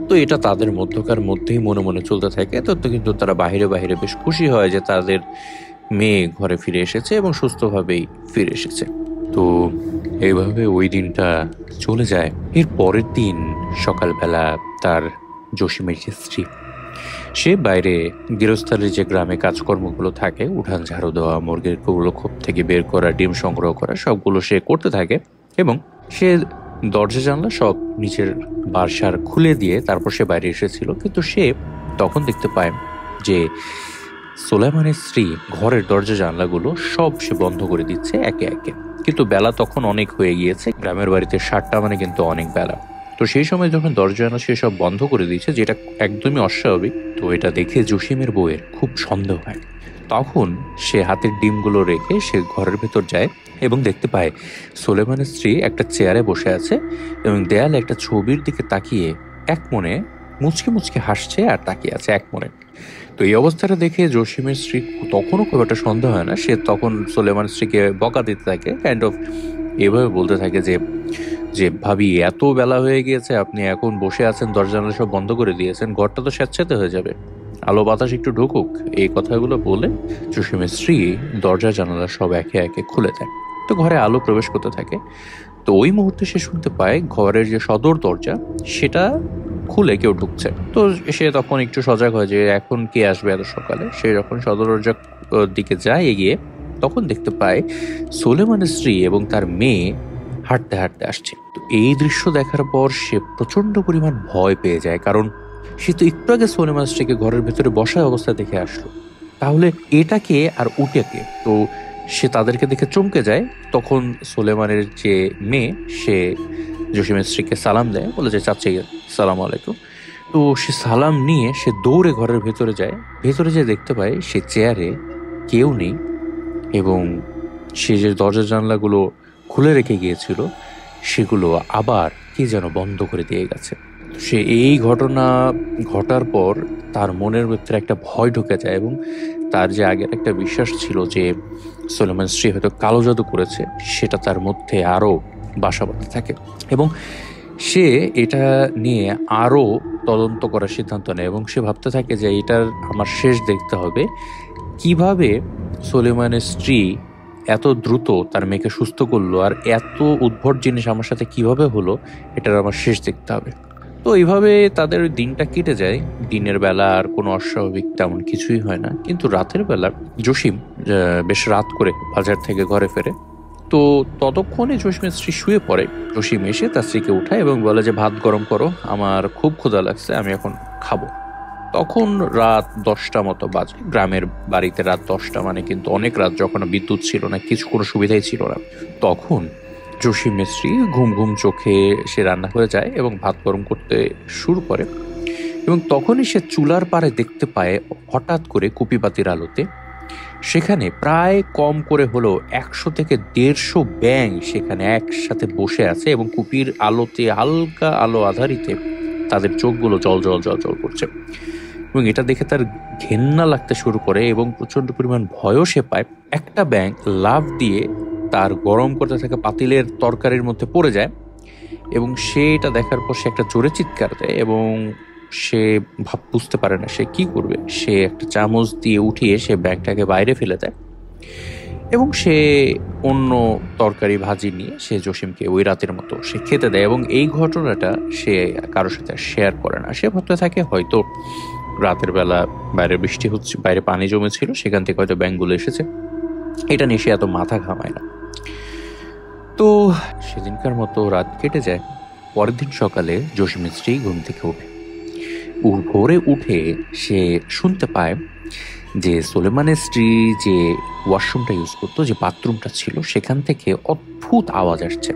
তো এটা তাদের মধ্যকার মধ্যেই মনে মনে চলতে থাকে। তো কিন্তু তারা বাহিরে বাহিরে বেশ খুশি হয় যে তাদের মেয়ে ঘরে ফিরে এসেছে এবং সুস্থভাবেই ফিরে এসেছে। তো এইভাবে ওই দিনটা চলে যায়। এর পরের দিন সকালবেলা তার জসিমের যে স্ত্রী, সে বাইরে গৃহস্থালির যে গ্রামে কাজকর্মগুলো থাকে, উঠান ঝাড়ু দেওয়া, মুরগির গুলো খোপ থেকে বের করা, ডিম সংগ্রহ করা, সবগুলো সে করতে থাকে এবং সে দরজা জানলা সব নিচের বাসার খুলে দিয়ে তারপর সে বাইরে এসেছিল। কিন্তু সে তখন দেখতে পায় যে সোলাইমানের স্ত্রী ঘরের দরজা জানলাগুলো সব সে বন্ধ করে দিচ্ছে একে একে। কিন্তু বেলা তখন অনেক হয়ে গিয়েছে, গ্রামের বাড়িতে 7টা মানে কিন্তু অনেক বেলা। তো সেই সময় যখন দরজা জানলা সে সব বন্ধ করে দিচ্ছে, যেটা একদমই অস্বাভাবিক। তো এটা দেখে জসিমের বউয়ের খুব সন্দেহ হয়। তখন সে হাতের ডিমগুলো রেখে সে ঘরের ভেতর যায় এবং দেখতে পায় সোলেমানের স্ত্রী একটা চেয়ারে বসে আছে এবং দেয়ালে একটা ছবির দিকে তাকিয়ে এক মনে মুচকে মুচকে হাসছে আর তাকিয়ে আছে এক মনে। তো এই অবস্থাটা দেখে জসিমের স্ত্রী তখনও খুব একটা সন্দেহ হয় না। সে তখন সোলেমানের স্ত্রীকে বকা দিতে থাকে, কাইন্ড অফ এভাবে বলতে থাকে যে যে ভাবি, এত বেলা হয়ে গিয়েছে, আপনি এখন বসে আছেন, দরজা জানালা সব বন্ধ করে দিয়েছেন, ঘরটা তো স্যাঁতস্যাঁতে হয়ে যাবে, আলো বাতাস একটু ঢুকুক। এই কথাগুলো বলে জসিমের স্ত্রী দরজা জানালা সব একে একে খুলে দেয়। তো ঘরে আলো প্রবেশ করতে থাকে। তো ওই মুহূর্তে সে শুনতে পায় ঘরের যে সদর দরজা সেটা খুলে কেউ ঢুকছে। তো সে তখন একটু সজাগ হয় যে এখন কে আসবে এত সকালে। সে যখন সদর দরজার দিকে যায় এগিয়ে, তখন দেখতে পায় সোলেমানের স্ত্রী এবং তার মেয়ে হাঁটতে হাঁটতে আসছে। তো এই দৃশ্য দেখার পর সে প্রচন্ড পরিমাণ ভয় পেয়ে যায়, কারণ সে তো একটু আগে সোলেমান স্ত্রীকে ঘরের ভেতরে বসা অবস্থা দেখে আসলো, তাহলে এটাকে আর ওটাকে। তো সে তাদেরকে দেখে চমকে যায়। তখন সোলেমানের যে মেয়ে সে জসিমের স্ত্রীকে সালাম দেয়, বলে যে চাচি সালাম আলাইকুম। তো সে সালাম নিয়ে সে দৌড়ে ঘরের ভেতরে যায়। ভেতরে যেয়ে দেখতে পায় সে চেয়ারে কেউ নেই এবং সে যে দরজা জানলাগুলো খুলে রেখে গিয়েছিল সেগুলো আবার কে যেন বন্ধ করে দিয়ে গেছে। সে এই ঘটনা ঘটার পর তার মনের ভেতরে একটা ভয় ঢুকে যায় এবং তার যে আগের একটা বিশ্বাস ছিল যে সোলেমান স্ত্রী হয়তো কালো জাদু করেছে, সেটা তার মধ্যে আরো বাসা বাঁধতে থাকে এবং সে এটা নিয়ে আরো তদন্ত করার সিদ্ধান্ত নেয় এবং সে ভাবতে থাকে যে এটার আমার শেষ দেখতে হবে, কিভাবে সোলেমানের স্ত্রী এত দ্রুত তার মেয়েকে সুস্থ করলো আর এত উদ্ভট জিনিস আমার সাথে কিভাবে হলো, এটার আমার শেষ দেখতে হবে। তো এইভাবে তাদের ওই দিনটা কেটে যায়। দিনের বেলা আর কোনো অস্বাভাবিক তেমন কিছুই হয় না, কিন্তু রাতের বেলা জসিম বেশ রাত করে বাজার থেকে ঘরে ফেরে। তো ততক্ষণে জসিমের স্ত্রী শুয়ে পড়ে। জসিম এসে তার স্ত্রীকে উঠায় এবং বলে যে ভাত গরম করো, আমার খুব ক্ষুধা লাগছে, আমি এখন খাবো। তখন রাত 10টা মতো বাজে। গ্রামের বাড়িতে রাত 10টা মানে কিন্তু অনেক রাত, যখন বিদ্যুৎ ছিল না, কিছু কোনো সুবিধাই ছিল না। তখন জসিমের স্ত্রী ঘুম ঘুম চোখে সে রান্না করে যায় এবং ভাত গরম করতে শুরু করে এবং তখনই সে চুলার পাড়ে দেখতে পায় হঠাৎ করে কুপিবাতির আলোতে সেখানে প্রায় কম করে হলো 100 থেকে 150 ব্যাঙ সেখানে একসাথে বসে আছে এবং কুপির আলোতে, হালকা আলো আধারিতে তাদের চোখগুলো জল জল জল জল করছে এবং এটা দেখে তার ঘেন্না লাগতে শুরু করে এবং প্রচন্ড পরিমাণ ভয়ও সে পায়। একটা ব্যাঙ লাফ দিয়ে তার গরম করতে থাকা পাতিলের তরকারির মধ্যে পড়ে যায় এবং সে এটা দেখার পর সে একটা জোরে চিৎকার দেয় এবং সে বুঝতে পারে না সে কি করবে। সে একটা চামচ দিয়ে উঠিয়ে সে ব্যাগটাকে বাইরে ফেলে দেয় এবং সে অন্য তরকারি ভাজি নিয়ে সে জসিমকে ওই রাতের মতো সে খেতে দেয় এবং এই ঘটনাটা সে কারোর সাথে শেয়ার করে না। সে ভাবতে থাকে হয়তো রাতের বেলা বাইরে বৃষ্টি হচ্ছে, বাইরে পানি জমেছিল, সেখান থেকে হয়তো ব্যাঙগুলো এসেছে, এটা নিয়ে সে এত মাথা ঘামায় না। তো সেদিনকার মতো রাত কেটে যায়। পরের দিন সকালে জসিমের স্ত্রী ঘুম থেকে ওঠে। ভোরে উঠে সে শুনতে পায় যে সোলেমানের স্ত্রী যে ওয়াশরুমটা ইউজ করতো, যে বাথরুমটা ছিল, সেখান থেকে অদ্ভুত আওয়াজ আসছে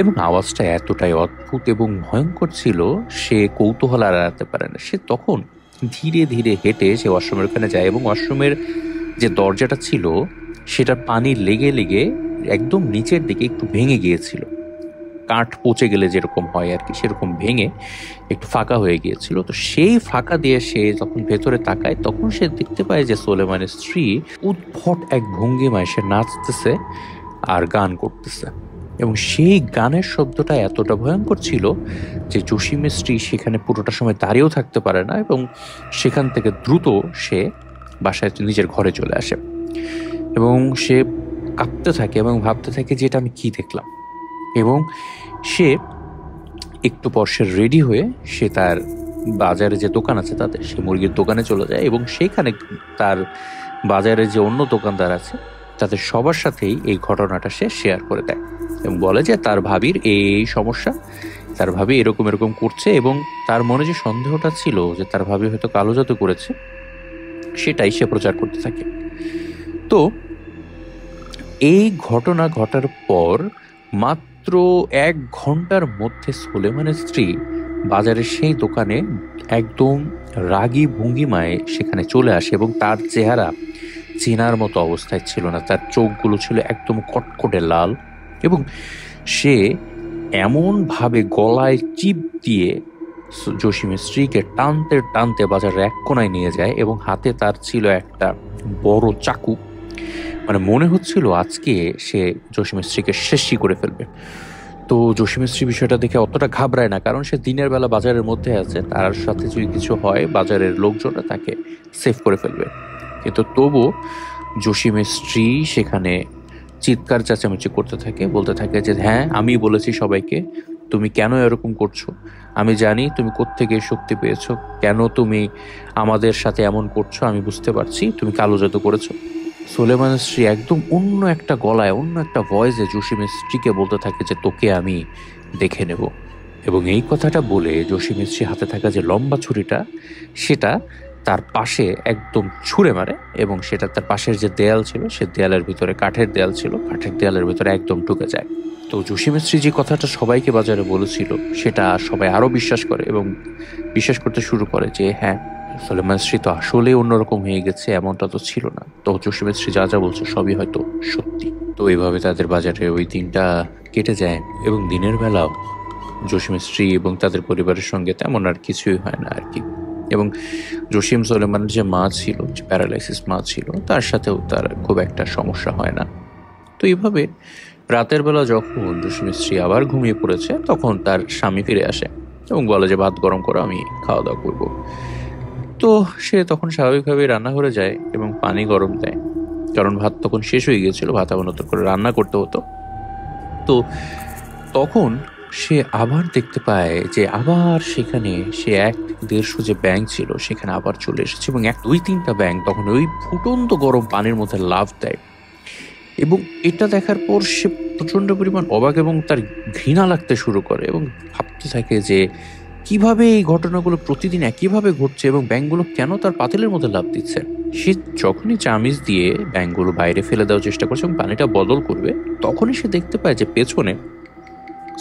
এবং আওয়াজটা এতটাই অদ্ভুত এবং ভয়ঙ্কর ছিল সে কৌতূহল আর এড়াতে পারে না। সে তখন ধীরে ধীরে হেঁটে সে ওয়াশরুমের ওখানে যায় এবং ওয়াশরুমের যে দরজাটা ছিল সেটা পানি লেগে লেগে একদম নিচের দিকে একটু ভেঙে গিয়েছিল, কাঠ পচে গেলে যেরকম হয় আর কি, সেরকম ভেঙে একটু ফাঁকা হয়ে গিয়েছিল। তো সেই ফাঁকা দিয়ে সে যখন ভেতরে তাকায় তখন সে দেখতে পায় যে সোলেমানের স্ত্রী উদ্ভট এক ভঙ্গিমায় সে নাচতেছে আর গান করতেছে। এবং সেই গানের শব্দটা এতটা ভয়ঙ্কর ছিল যে জসিমের স্ত্রী সেখানে পুরোটা সময় দাঁড়িয়েও থাকতে পারে না, এবং সেখান থেকে দ্রুত সে বাসায় নিজের ঘরে চলে আসে। এবং সে কাঁপতে থাকে এবং ভাবতে থাকে যে এটা আমি কি দেখলাম। এবং সে একটু পর সে রেডি হয়ে সে তার বাজারে যে দোকান আছে তাতে সে মুরগির দোকানে চলে যায়, এবং সেইখানে তার বাজারে যে অন্য দোকানদার আছে তাদের সবার সাথেই এই ঘটনাটা সে শেয়ার করে দেয় এবং বলে যে তার ভাবির এই সমস্যা, তার ভাবি এরকম এরকম করছে, এবং তার মনে যে সন্দেহটা ছিল যে তার ভাবি হয়তো কালো জাদু করেছে সেটাই সে প্রচার করতে থাকে। তো এই ঘটনা ঘটার পর মাত্র 1 ঘন্টার মধ্যে সুলেমানের স্ত্রী বাজারের সেই দোকানে একদম রাগী ভঙ্গিমায় সেখানে চলে আসে, এবং তার চেহারা চেনার মতো অবস্থায় ছিল না। তার চোখগুলো ছিল একদম কটকটে লাল, এবং সে এমনভাবে গলায় চিপ দিয়ে জসিমের স্ত্রীকে টানতে টানতে বাজারের এক কোনায় নিয়ে যায়, এবং হাতে তার ছিল একটা বড় চাকু। মানে মনে হচ্ছিল আজকে সে জসিমের স্ত্রীকে শেষই করে ফেলবে। তো জসিমের স্ত্রী বিষয়টা দেখে অতটা ঘাবড়ায় না, কারণ সে দিনের বেলা বাজারের মধ্যে আছে, তার সাথে যদি কিছু হয় বাজারের লোকজনরা তাকে সেভ করে ফেলবে। কিন্তু তবু জসিমের স্ত্রী সেখানে চিৎকার চেঁচামেচি করতে থাকে, বলতে থাকে যে হ্যাঁ আমি বলেছি সবাইকে, তুমি কেন এরকম করছো, আমি জানি তুমি কোত্থেকে শক্তি পেয়েছো, কেন তুমি আমাদের সাথে এমন করছো, আমি বুঝতে পারছি তুমি কালো জাদু করেছো। সুলেমানের স্ত্রী একদম অন্য একটা গলায় অন্য একটা ভয়েসে জসিমের স্ত্রীকে বলতে থাকে যে তোকে আমি দেখে নেব। এবং এই কথাটা বলে জসিমের স্ত্রী হাতে থাকা যে লম্বা ছুরিটা সেটা তার পাশে একদম ছুঁড়ে মারে, এবং সেটা তার পাশের যে দেয়াল ছিল সে দেয়ালের ভিতরে, কাঠের দেয়াল ছিল, কাঠের দেয়ালের ভিতরে একদম ঢুকে যায়। তো জসিমের স্ত্রী যে কথাটা সবাইকে বাজারে বলেছিল সেটা সবাই আরো বিশ্বাস করে এবং বিশ্বাস করতে শুরু করে যে হ্যাঁ সুলেমান স্ত্রী তো আসলে অন্যরকম হয়ে গেছে, এমনটা তো ছিল না। তো জসিমের স্ত্রী যা যা বলছে সবই হয়তো সত্যি। তো এইভাবে তাদের বাজারে ওই দিনটা কেটে যায়, এবং দিনের বেলাও জসিমের স্ত্রী এবং তাদের পরিবারের সঙ্গে তেমন আর কিছুই হয় না আর কি। এবং জসিম সুলেমানের যে মা ছিল, যে প্যারালাইসিস মা ছিল, তার সাথেও তার খুব একটা সমস্যা হয় না। তো এইভাবে রাতের বেলা যখন জসিমের স্ত্রী আবার ঘুমিয়ে পড়েছে তখন তার স্বামী ফিরে আসে এবং বলে যে ভাত গরম করো, আমি খাওয়া দাওয়া করবো। তো সে তখন স্বাভাবিকভাবে রান্নাঘরে যায় এবং পানি গরম দেয়, কারণ ভাত তখন শেষ হয়ে গিয়েছিল, ভাত আবার নতুন করে রান্না করতে হতো। তো তখন সে আবার দেখতে পায় যে আবার সেখানে সে 1-150 যে ব্যাঙ ছিল সেখানে আবার চলে এসেছে, এবং 2-3টা ব্যাঙ তখন ওই ফুটন্ত গরম পানির মধ্যে লাফ দেয়। এবং এটা দেখার পর সে প্রচন্ড পরিমাণ অবাক এবং তার ঘৃণা লাগতে শুরু করে, এবং ভাবতে থাকে যে কিভাবে এই ঘটনাগুলো প্রতিদিন একইভাবে ঘটছে এবং ব্যাঙগুলো কেন তার পাতিলের মধ্যে লাফ দিচ্ছে। সে যখনই চামিচ দিয়ে ব্যাঙগুলো বাইরে ফেলে দেওয়ার চেষ্টা করছে এবং পানিটা বদল করবে, তখনই সে দেখতে পায় যে পেছনে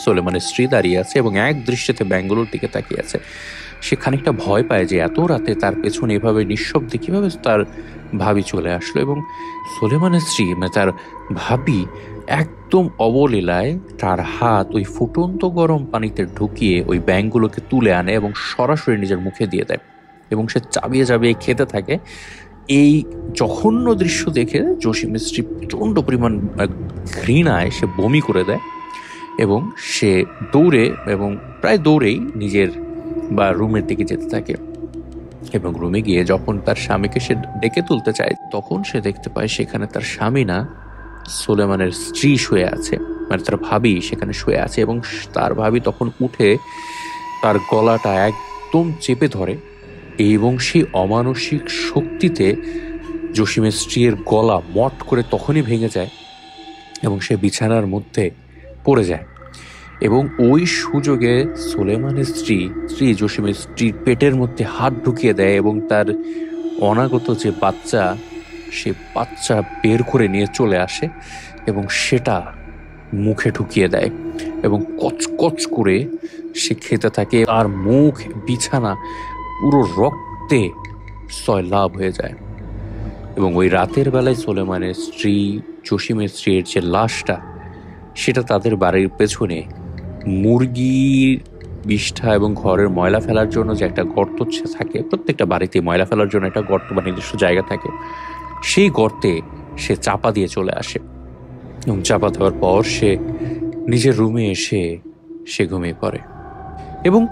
সুলেমানের স্ত্রী দাঁড়িয়ে আছে এবং এক দৃশ্যতে ব্যাঙগুলোর দিকে তাকিয়ে আছে। সে খানিকটা ভয় পায় যে এত রাতে তার পেছনে এভাবে নিঃশব্দে কিভাবে তার ভাবি চলে আসলো, এবং সুলেমানের স্ত্রী মানে তার ভাবি একদম অবলীলায় তার হাত ওই ফুটন্ত গরম পানিতে ঢুকিয়ে ওই ব্যাঙগুলোকে তুলে আনে এবং সরাসরি নিজের মুখে দিয়ে দেয়, এবং সে চাবিয়ে চাবিয়ে খেতে থাকে। এই জঘন্য দৃশ্য দেখে জসিমের স্ত্রী প্রচণ্ড পরিমাণ ঘৃণায় সে বমি করে দেয়, এবং সে দৌড়ে এবং প্রায় দৌড়েই নিজের বা রুমের দিকে যেতে থাকে। এবং রুমে গিয়ে যখন তার স্বামীকে সে ডেকে তুলতে চায় তখন সে দেখতে পায় সেখানে তার স্বামী না, সুলেমানের স্ত্রী শুয়ে আছে, মানে তার ভাবি সেখানে শুয়ে আছে, এবং তার ভাবি তখন উঠে তার গলাটা একদম চেপে ধরে, এবং সেই অমানসিক শক্তিতে জসিমের স্ত্রীর গলা মট করে তখনই ভেঙে যায় এবং সে বিছানার মধ্যে পড়ে যায়। এবং ওই সুযোগে সুলেমানের স্ত্রী জসিমের স্ত্রীর পেটের মধ্যে হাত ঢুকিয়ে দেয় এবং তার অনাগত যে বাচ্চা সে বাচ্চা বের করে নিয়ে চলে আসে এবং সেটা মুখে ঢুকিয়ে দেয়, এবং কচকচ করে সে খেতে থাকে। আর মুখ বিছানা পুরো রক্তে সয়লাভ হয়ে যায়। এবং ওই রাতের বেলায় সুলেমানের স্ত্রী জসিমের স্ত্রীর যে লাশটা সেটা তাদের বাড়ির পেছনে মুরগির বিষ্ঠা এবং ঘরের ময়লা ফেলার জন্য যে একটা গর্ত থাকে, প্রত্যেকটা বাড়িতে ময়লা ফেলার জন্য একটা গর্ত বা নির্দিষ্ট জায়গা থাকে, সেই গর্তে সে চাপা দিয়ে চলে আসে। এবং চাপা দেওয়ার পর সে নিজের রুমে এসে সে ঘুমিয়ে পড়ে। এবং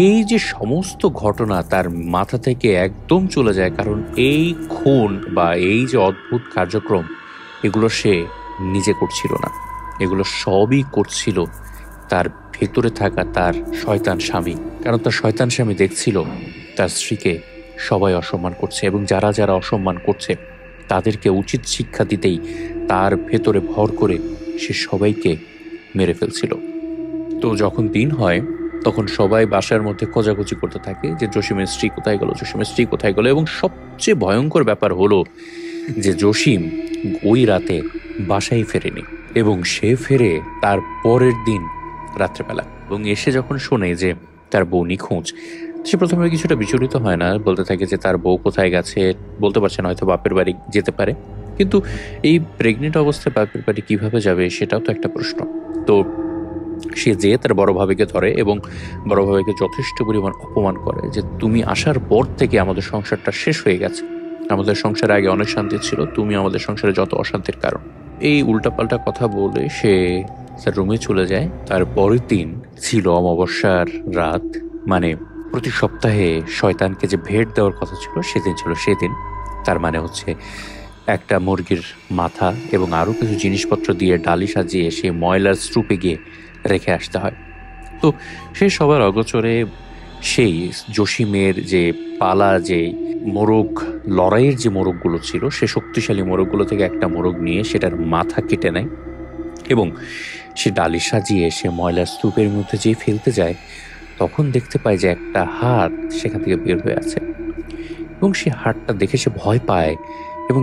এই যে সমস্ত ঘটনা তার মাথা থেকে একদম চলে যায়, কারণ এই খুন বা এই যে অদ্ভুত কার্যক্রম এগুলো সে নিজে করছিল না, এগুলো সবই করছিল তার ভেতরে থাকা তার শয়তান স্বামী। কারণ তার শয়তান স্বামী দেখছিল তার স্ত্রীকে সবাই অসম্মান করছে, এবং যারা যারা অসম্মান করছে তাদেরকে উচিত শিক্ষা দিতেই তার ভেতরে ভর করে সে সবাইকে মেরে ফেলছিল। তো যখন দিন হয় তখন সবাই বাসার মধ্যে খোঁজাখুঁজি করতে থাকে যে জসিমের স্ত্রী কোথায় গেল, জসিমের স্ত্রী কোথায় গেল। এবং সবচেয়ে ভয়ঙ্কর ব্যাপার হলো যে জসিম ওই রাতে বাসায় ফেরেনি, এবং সে ফেরে তার পরের দিন রাত্রেবেলা। এবং এসে যখন শোনে যে তার বউ নিখোঁজ, সে প্রথমে কিছুটা বিচলিত হয় না, বলতে থাকে যে তার বউ কোথায় গেছে বলতে পারছে না, হয়তো বাপের বাড়ি যেতে পারে। কিন্তু এই প্রেগনেন্ট অবস্থায় বাপের বাড়ি কিভাবে যাবে সেটাও তো একটা প্রশ্ন। তো সে যেয়ে তার বড় ভাবিকে ধরে এবং বড় ভাবিকে যথেষ্ট পরিমাণ অপমান করে যে তুমি আসার পর থেকে আমাদের সংসারটা শেষ হয়ে গেছে, আমাদের সংসারে আগে অনেক শান্তি ছিল, তুমি আমাদের সংসারে যত অশান্তির কারণ। এই উল্টাপাল্টা কথা বলে সে তার রুমে চলে যায়। তার পরের দিন ছিল অমাবস্যার রাত, মানে প্রতি সপ্তাহে শয়তানকে যে ভেট দেওয়ার কথা ছিল সেদিন ছিল সেদিন। তার মানে হচ্ছে একটা মুরগির মাথা এবং আরও কিছু জিনিসপত্র দিয়ে ডালি সাজিয়ে সে ময়লার স্তূপে গিয়ে রেখে আসতে হয়। তো সে সবার অগোচরে সেই জসিমের যে পালা যে মোরগ লড়াইয়ের যে মোরগগুলো ছিল সে শক্তিশালী মোরগগুলো থেকে একটা মোরগ নিয়ে সেটার মাথা কেটে নেয় এবং সে ডালি সাজিয়ে সে ময়লার স্তূপের মধ্যে যেয়ে ফেলতে যায়, তখন দেখতে পায় যে একটা হাত সেখান থেকে বের হয়ে আছে। এবং সে হাতটা দেখে সে ভয় পায়, এবং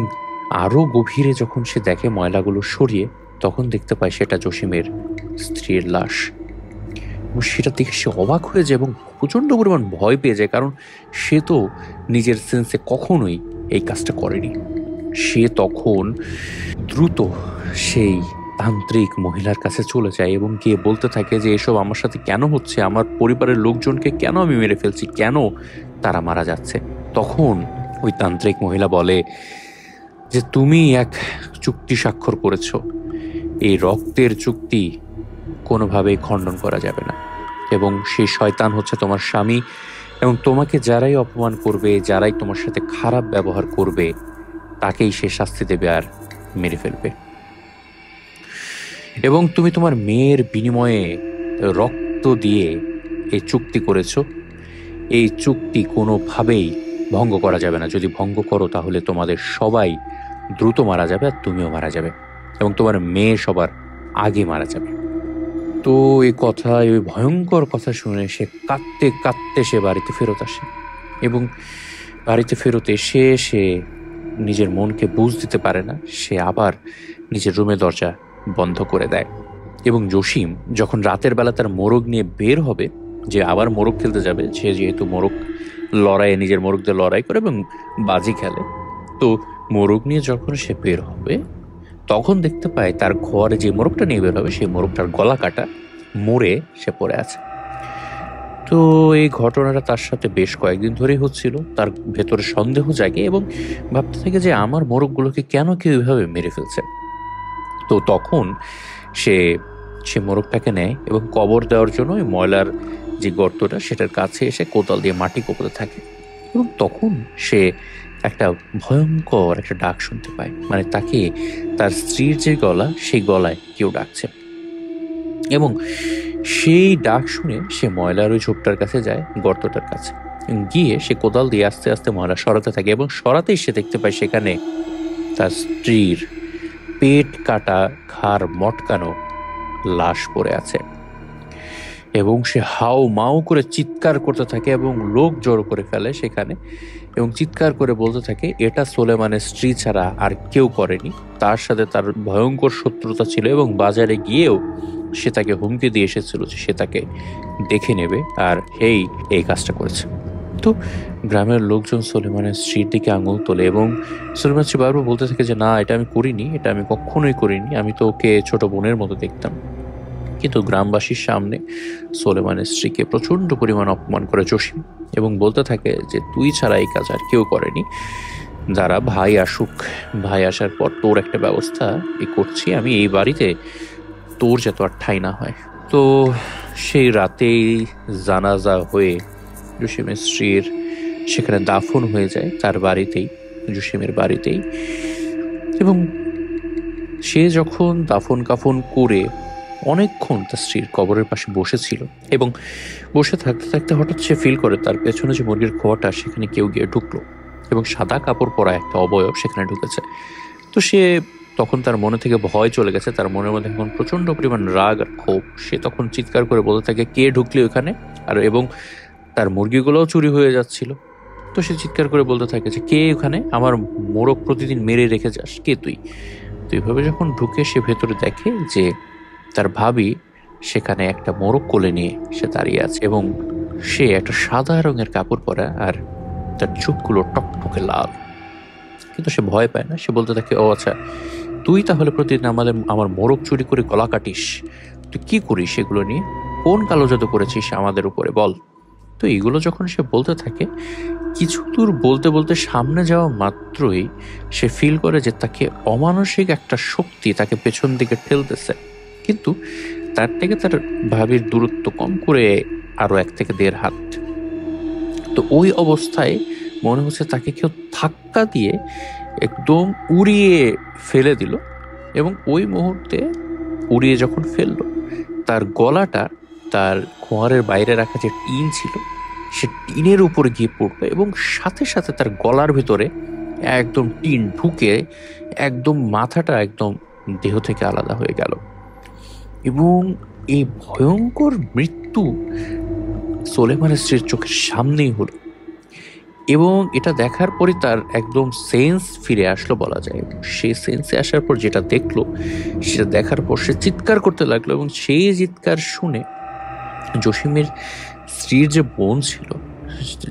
আরও গভীরে যখন সে দেখে ময়লাগুলো সরিয়ে, তখন দেখতে পায় সেটা জসিমের স্ত্রীর লাশ। এবং সেটা দেখে সে অবাক হয়ে যায় এবং প্রচণ্ড পরিমাণ ভয় পেয়ে যায়, কারণ সে তো নিজের সেন্সে কখনোই এই কাজটা করেনি। সে তখন দ্রুত সেই তান্ত্রিক মহিলার কাছে চলে যায় এবং গিয়ে বলতে থাকে যে এসব আমার সাথে কেন হচ্ছে, আমার পরিবারের লোকজনকে কেন আমি মেরে ফেলছি, কেন তারা মারা যাচ্ছে। তখন ওই তান্ত্রিক মহিলা বলে যে তুমি এক চুক্তি স্বাক্ষর করেছ, এই রক্তের চুক্তি কোনোভাবেই খণ্ডন করা যাবে না, এবং সেই শয়তান হচ্ছে তোমার স্বামী, এবং তোমাকে যারাই অপমান করবে, যারাই তোমার সাথে খারাপ ব্যবহার করবে তাকেই সে শাস্তি দেবে আর মেরে ফেলবে। এবং তুমি তোমার মেয়ের বিনিময়ে রক্ত দিয়ে এই চুক্তি করেছ, এই চুক্তি কোনোভাবেই ভঙ্গ করা যাবে না, যদি ভঙ্গ করো তাহলে তোমাদের সবাই দ্রুত মারা যাবে আর তুমিও মারা যাবে, এবং তোমার মেয়ে সবার আগে মারা যাবে। তো এই কথা, এই ভয়ঙ্কর কথা শুনে সে কাঁদতে কাঁদতে সে বাড়িতে ফেরত আসে, এবং বাড়িতে ফেরত এসে সে নিজের মনকে বুঝ দিতে পারে না, সে আবার নিজের রুমে দরজা বন্ধ করে দেয়। এবং জসিম যখন রাতের বেলা তার মোরগ নিয়ে বের হবে, যে আবার মোরগ খেলতে যাবে, সে যেহেতু মোরগ লড়াইয়ে নিজের মোরগদের লড়াই করে এবং বাজি খেলে, তো মোরগ নিয়ে যখন সে বের হবে তখন দেখতে পায় তার ঘরে যে মোরগটা নিয়ে বের হবে সেই মোরগটার গলা কাটা, মরে সে পড়ে আছে। তো এই ঘটনাটা তার সাথে বেশ কয়েকদিন ধরেই হচ্ছিল, তার ভেতরে সন্দেহ জাগে এবং ভাবতে থাকে যে আমার মোরগগুলোকে কেন কেউ এভাবে মেরে ফেলছে। তো তখন সে মোরগটাকে নেয় এবং কবর দেওয়ার জন্য ওই ময়লার যে গর্তটা সেটার কাছে এসে কোদাল দিয়ে মাটি কোপাতে থাকে। এবং তখন সে একটা ভয়ঙ্কর একটা ডাক শুনতে পায়, মানে তাকে তার স্ত্রীর যে গলা সেই গলায় কেউ ডাকছে। এবং সেই ডাক শুনে সে ময়লার ওই ঝোপটার কাছে যায়, গর্তটার কাছে গিয়ে সে কোদাল দিয়ে আস্তে আস্তে ময়লা সরাতে থাকে, এবং সরাতেই সে দেখতে পায় সেখানে তার স্ত্রীর পেট কাটা, ঘাড় মটকানো লাশ পড়ে আছে। এবং সে হাউ মাউ করে চিৎকার করতে থাকে এবং লোক জড়ো করে ফেলে সেখানে, এবং চিৎকার করে বলতে থাকে এটা সোলেমানের স্ত্রী ছাড়া আর কেউ করেনি, তার সাথে তার ভয়ঙ্কর শত্রুতা ছিল, এবং বাজারে গিয়েও সে তাকে হুমকি দিয়ে এসেছিল যে সে তাকে দেখে নেবে আর এই কাজটা করেছে। তো গ্রামের লোকজন সোলেমানের স্ত্রীর দিকে আঙুল তোলে, এবং সোলেমান স্ত্রী বারবার বলতে থাকে যে না, এটা আমি করিনি, এটা আমি কখনোই করিনি, আমি তো ওকে ছোট বোনের মতো দেখতাম। কিন্তু গ্রামবাসীর সামনে সোলেমানের স্ত্রীকে প্রচণ্ড পরিমাণ অপমান করে জসিম, এবং বলতে থাকে যে তুই ছাড়া এই কাজ আর কেউ করেনি, যারা ভাই আসুক, ভাই আসার পর তোর একটা ব্যবস্থা করছি, আমি এই বাড়িতে তোর যাতে আর ঠাঁই না হয়। তো সেই রাতেই জানাজা হয়ে জসিমের স্ত্রীর সেখানে দাফন হয়ে যায় তার বাড়িতেই, জসিমের বাড়িতেই। এবং সে যখন দাফন কাফন করে অনেকক্ষণ তার স্ত্রীর কবরের পাশে বসেছিল, এবং বসে থাকতে থাকতে হঠাৎ সে ফিল করে তার পেছনে যে মুরগির খোয়াটা সেখানে কেউ গিয়ে ঢুকলো, এবং সাদা কাপড় পরা একটা অবয়ব সেখানে ঢুকেছে। তো সে তখন তার মনে থেকে ভয় চলে গেছে, তার মনের মধ্যে এখন প্রচন্ড পরিমাণ রাগ আর ক্ষোভ। সে তখন চিৎকার করে বলতে থাকে, কে ঢুকলি ওখানে? আর এবং তার মুরগিগুলোও চুরি হয়ে যাচ্ছিল। তো সে চিৎকার করে বলতে থাকে যে, কে ওখানে? আমার মোরগ প্রতিদিন মেরে রেখে যাস, কে তুই? তো এইভাবে যখন ঢুকে সে ভেতরে দেখে যে তার ভাবি সেখানে একটা মোরগ কোলে নিয়ে সে দাঁড়িয়ে আছে, এবং সে একটা সাদা রঙের কাপড় পরা, আর তার চোখগুলো টকটকে লাল। কিন্তু সে ভয় পায় না। সে বলতে থাকে, ও আচ্ছা, তুই তাহলে প্রতিদিন আমার মোরগ চুরি করে গলা কাটিস? তুই কি করিস এগুলো নিয়ে? কোন কালো জাদু করেছিস আমাদের উপরে, বল? তো এগুলো যখন সে বলতে থাকে, কিছু দূর বলতে বলতে সামনে যাওয়া মাত্রই সে ফিল করে যে তাকে অমানসিক একটা শক্তি তাকে পেছন দিকে ঠেলতেছে। কিন্তু তার থেকে তার ভাবির দূরত্ব কম করে আরো 1 থেকে 1.5 হাত। তো ওই অবস্থায় মনে হচ্ছে তাকে কেউ ধাক্কা দিয়ে একদম উড়িয়ে ফেলে দিল, এবং ওই মুহূর্তে উড়িয়ে যখন ফেললো, তার গলাটা তার খোঁয়ারের বাইরে রাখা যে টিন ছিল সে টিনের উপরে গিয়ে পড়লো, এবং সাথে সাথে তার গলার ভিতরে একদম টিন ঢুকে একদম মাথাটা একদম দেহ থেকে আলাদা হয়ে গেল। এবং এই ভয়ঙ্কর মৃত্যু সোলেমানের স্ত্রীর চোখের সামনেই হলো, এবং এটা দেখার পরে তার একদম সেন্স ফিরে আসলো বলা যায়। সে সেন্সে আসার পর যেটা দেখলো, সেটা দেখার পর সে চিৎকার করতে লাগলো, এবং সেই চিৎকার শুনে জসিমের স্ত্রীর যে বোন ছিল,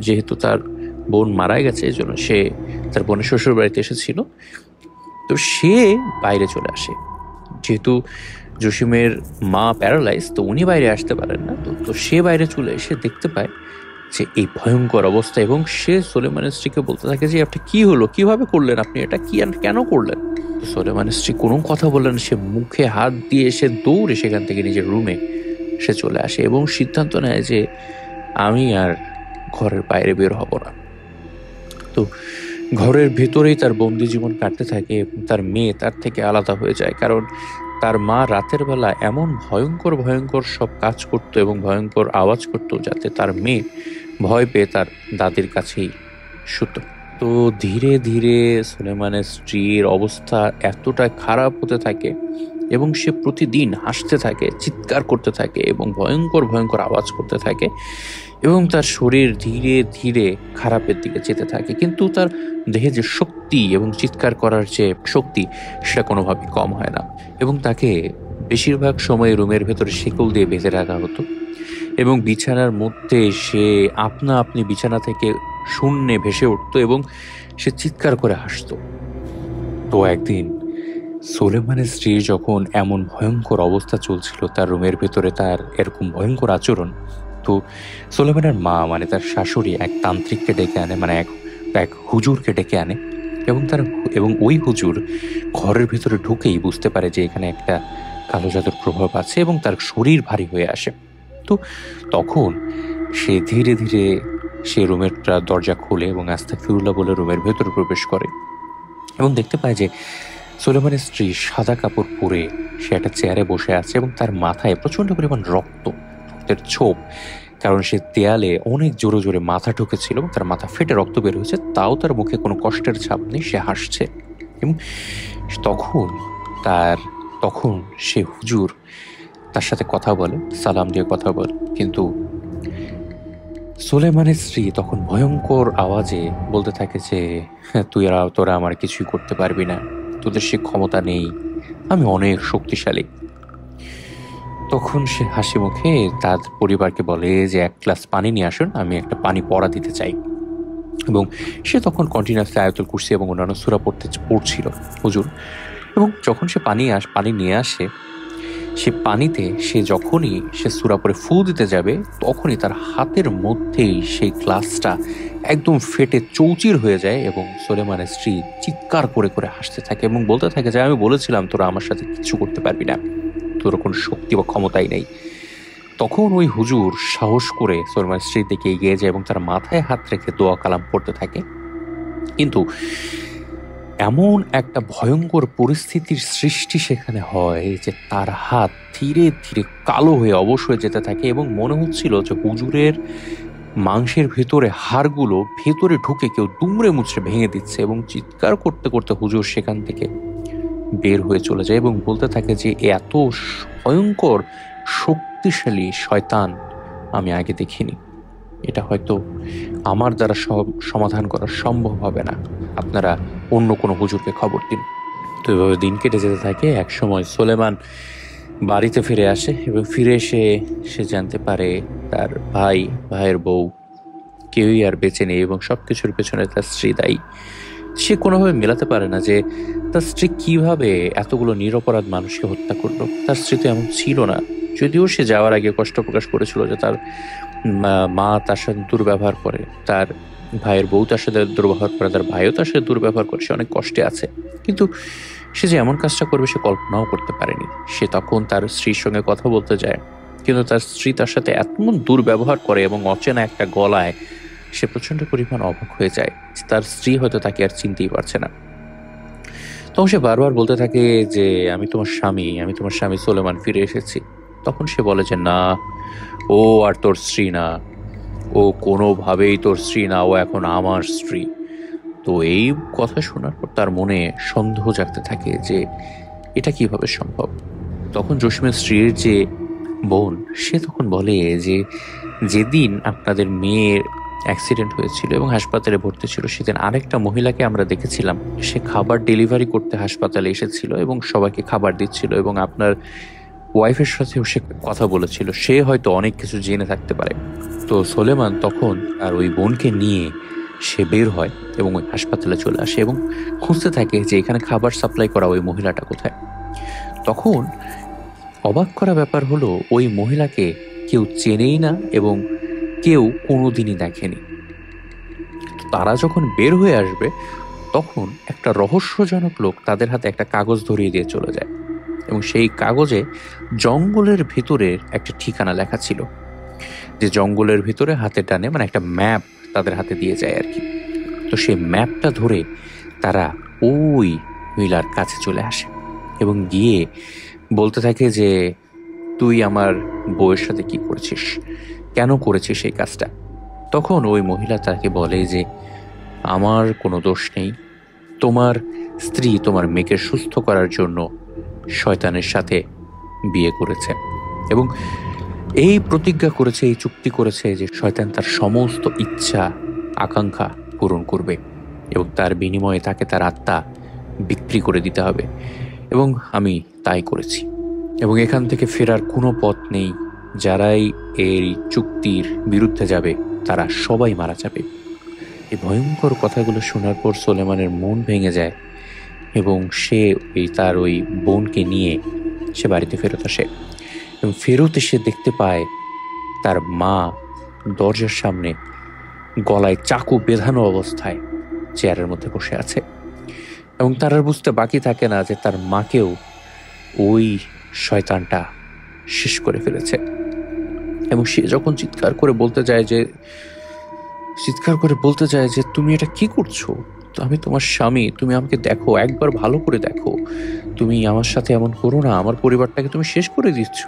যেহেতু তার বোন মারা গেছে এই জন্য সে তার বোনের শ্বশুর বাড়িতে এসেছিল, তো সে বাইরে চলে আসে। যেহেতু জসিমের মা প্যারালাইজ, তো উনি বাইরে আসতে পারেন না। তো সে বাইরে চলে এসে দেখতে পায় যে এই ভয়ঙ্কর অবস্থা, এবং সে সোলেমানের স্ত্রীকে বলতে থাকে যে, আপনি কি হলো, কিভাবে করলেন আপনি এটা, কি কেন করলেন? তো সোলেমানের স্ত্রী কোনো কথা বললেন। সে মুখে হাত দিয়ে সে দৌড়ে সেখান থেকে নিজের রুমে সে চলে আসে, এবং সিদ্ধান্ত নেয় যে আমি আর ঘরের বাইরে বের হব না। তো ঘরের ভেতরেই তার বন্দি জীবন কাটতে থাকে, এবং তার মেয়ে তার থেকে আলাদা হয়ে যায়, কারণ তার মা রাতের বেলা এমন ভয়ঙ্কর ভয়ঙ্কর সব কাজ করতো এবং ভয়ঙ্কর আওয়াজ করতো, যাতে তার মেয়ে ভয় পেয়ে তার দাদির কাছেই শুতো। তো ধীরে ধীরে সুলেমানের স্ত্রীর অবস্থা এতটা খারাপ হতে থাকে, এবং সে প্রতিদিন হাসতে থাকে, চিৎকার করতে থাকে, এবং ভয়ঙ্কর ভয়ঙ্কর আওয়াজ করতে থাকে, এবং তার শরীর ধীরে ধীরে খারাপের দিকে যেতে থাকে। কিন্তু তার দেহে যে শক্তি এবং চিৎকার করার যে শক্তি, সেটা কোনোভাবেই কম হয় না, এবং তাকে বেশিরভাগ সময় রুমের ভেতরে শিকল দিয়ে বেঁধে রাখা হতো, এবং বিছানার মধ্যে সে আপনা আপনি বিছানা থেকে শূন্যে ভেসে উঠতো, এবং সে চিৎকার করে হাসতো। তো একদিন সোলেমানের স্ত্রীর যখন এমন ভয়ঙ্কর অবস্থা চলছিল, তার রুমের ভেতরে তার এরকম ভয়ঙ্কর আচরণ, তো সোলেমানের মা মানে তার শাশুড়ি এক তান্ত্রিককে ডেকে আনে, মানে এক হুজুরকে ডেকে আনে, এবং ওই হুজুর ঘরের ভেতরে ঢুকেই বুঝতে পারে যে এখানে একটা কালো জাদুর প্রভাব আছে, এবং তার শরীর ভারী হয়ে আসে। তো তখন সে ধীরে ধীরে সে রুমের দরজা খোলে, এবং আস্তাগফিরুল্লাহ বলে রুমের ভেতরে প্রবেশ করে, এবং দেখতে পায় যে সোলেমানের স্ত্রী সাদা কাপড় পরে সে একটা চেয়ারে বসে আছে, এবং তার মাথায় প্রচন্ড পরিমাণ রক্তের ছোপ, কারণ সে দেয়ালে অনেক জোরে জোরে মাথা ঠুকেছিল, এবং তার মাথা ফেটে রক্ত বের হয়েছে, তাও তার মুখে কোনো কষ্টের ছাপ নেই, সে হাসছে। এবং তখন সে হুজুর তার সাথে কথা বলে, সালাম দিয়ে কথা বলে, কিন্তু সোলেমানের স্ত্রী তখন ভয়ঙ্কর আওয়াজে বলতে থাকে যে, তোরা আমার কিছুই করতে পারবি না, তোদের সে ক্ষমতা নেই, আমি অনেক শক্তিশালী। তখন সে হাসি মুখে তার পরিবারকে বলে যে 1 গ্লাস পানি নিয়ে আসুন, আমি একটা পানি পড়া দিতে চাই। এবং সে তখন কন্টিনিউয়াসলি আয়াতুল কুরসি এবং অন্যান্য সূরা পড়ছিল হুজুর। এবং যখন সে পানি নিয়ে আসে, সে পানিতে যখনই সে সূরা পড়ে ফু দিতে যাবে, তখনই তার হাতের মধ্যেই সেই গ্লাসটা একদম ফেটে চৌচির হয়ে যায়, এবং সোলেমানের স্ত্রী চিৎকার করে করে হাসতে থাকে, এবং বলতে থাকে যে, আমি বলেছিলাম তোরা আমার সাথে কিছু করতে পারবি না। তোর কোনো শক্তি বা ক্ষমতাই নেই। তখন ওই হুজুর সাহস করে সুলাইমানের স্ত্রীর দিকে এগিয়ে যায় এবং তার মাথায় হাত রেখে দোয়া কালাম পড়তে থাকে। কিন্তু এমন একটা ভয়ঙ্কর পরিস্থিতির সৃষ্টি সেখানে হয় যে তার হাত ধীরে ধীরে কালো হয়ে অবশ হয়ে যেতে থাকে এবং মনে হচ্ছিল যে হুজুরের মাংসের ভেতরে হাড়গুলো ভেতরে ঢুকে কেউ দুমড়ে মুচড়ে ভেঙে দিচ্ছে, এবং চিৎকার করতে করতে হুজুর সেখান থেকে বের হয়ে চলে যায় এবং বলতে থাকে যে এত ভয়ঙ্কর শক্তিশালী শয়তান আমি আগে দেখিনি। এটা হয়তো আমার দ্বারা সমাধান করা সম্ভব হবে না, আপনারা অন্য কোনো হুজুরকে খবর দিন। তো এভাবে দিন কেটে যেতে থাকে। একসময় সুলাইমান বাড়িতে ফিরে আসে এবং ফিরে এসে সে জানতে পারে তার ভাইয়ের বউ কেউই আর বেঁচে নেই এবং সবকিছুর পেছনে তার স্ত্রী দায়ী। সে কোনোভাবে মেলাতে পারে না যে তার স্ত্রী কিভাবে এতগুলো নিরপরাধ মানুষকে হত্যা করলো। তার স্ত্রী তো এমন ছিল না, যদিও সে যাওয়ার আগে কষ্ট প্রকাশ করেছিল যে তার মা তার সাথে দুর্ব্যবহার করে, তার ভাইয়ের বউ তার সাথে দুর্ব্যবহার করে, তার ভাইও তার সাথে দুর্ব্যবহার করে, সে অনেক কষ্টে আছে। কিন্তু সে যে এমন কাজটা করবে সে কল্পনাও করতে পারেনি। সে তখন তার স্ত্রীর সঙ্গে কথা বলতে যায়, কিন্তু তার স্ত্রী তার সাথে এমন দুর্ব্যবহার করে এবং অচেনা একটা গলায় সে প্রচন্ড পরিমাণ অবাক হয়ে যায়। তার স্ত্রী হয়তো তাকে আর চিনতেই পারছে না। তখন সে বারবার বলতে থাকে যে আমি তোমার স্বামী সুলাইমান, ফিরে এসেছি। তখন সে বলে যে না, ও আর তোর স্ত্রী না, ও কোনোভাবেই তোর স্ত্রী না, ও এখন আমার স্ত্রী। তো এই কথা শোনার পর তার মনে সন্দেহ জাগতে থাকে যে এটা কিভাবে সম্ভব। তখন জসিমের স্ত্রীর যে বোন, সে তখন বলে যে যেদিন আপনাদের মেয়ের অ্যাক্সিডেন্ট হয়েছিল এবং হাসপাতালে ভর্তি ছিল, সেদিন আরেকটা মহিলাকে আমরা দেখেছিলাম। সে খাবার ডেলিভারি করতে হাসপাতালে এসেছিল এবং সবাইকে খাবার দিচ্ছিল, এবং আপনার ওয়াইফের সাথেও সে কথা বলেছিল। সে হয়তো অনেক কিছু জেনে থাকতে পারে। তো সুলাইমান তখন আর ওই বোনকে নিয়ে সে বের হয় এবং ওই হাসপাতালে চলে আসে এবং খুঁজতে থাকে যে এখানে খাবার সাপ্লাই করা ওই মহিলাটা কোথায়। তখন অবাক করা ব্যাপার হলো, ওই মহিলাকে কেউ চেনেই না এবং কেউ কোনোদিনই দেখেনি। তারা যখন বের হয়ে আসবে তখন একটা রহস্যজনক লোক তাদের হাতে একটা কাগজ ধরিয়ে দিয়ে চলে যায়, এবং সেই কাগজে জঙ্গলের ভিতরের একটা ঠিকানা লেখা ছিল। যে জঙ্গলের ভিতরে হাতে টানে, মানে একটা ম্যাপ তাদের হাতে দিয়ে যায় আর কি। তো সেই ম্যাপটা ধরে তারা ওই মহিলার কাছে চলে আসে এবং গিয়ে বলতে থাকে যে তুই আমার বউয়ের সাথে কি করেছিস, কেন করেছিস এই কাজটা। তখন ওই মহিলা তাকে বলে যে আমার কোনো দোষ নেই, তোমার স্ত্রী তোমার মেয়েকে সুস্থ করার জন্য শয়তানের সাথে বিয়ে করেছে এবং এই প্রতিজ্ঞা করেছে, এই চুক্তি করেছে যে শয়তান তার সমস্ত ইচ্ছা আকাঙ্ক্ষা পূরণ করবে এবং তার বিনিময়ে তাকে তার আত্মা বিক্রি করে দিতে হবে, এবং আমি তাই করেছি এবং এখান থেকে ফেরার কোনো পথ নেই। যারাই এই চুক্তির বিরুদ্ধে যাবে তারা সবাই মারা যাবে। এই ভয়ঙ্কর কথাগুলো শোনার পর সুলাইমানের মন ভেঙে যায় এবং সে তার ওই বোনকে নিয়ে সে বাড়িতে ফেরত আসে এবং ফেরত এসে দেখতে পায় তার মা দরজার সামনে গলায় চাকু বেঁধানো অবস্থায় চেয়ারের মধ্যে বসে আছে, এবং তার আর বুঝতে বাকি থাকে না যে তার মাকেও ওই শয়তানটা শেষ করে ফেলেছে। এবং সে যখন চিৎকার করে বলতে যায় যে তুমি এটা কি করছো, তো আমি তোমার স্বামী, তুমি আমাকে দেখো, একবার ভালো করে দেখো, তুমি আমার সাথে এমন করো না, আমার পরিবারটাকে তুমি শেষ করে দিচ্ছ,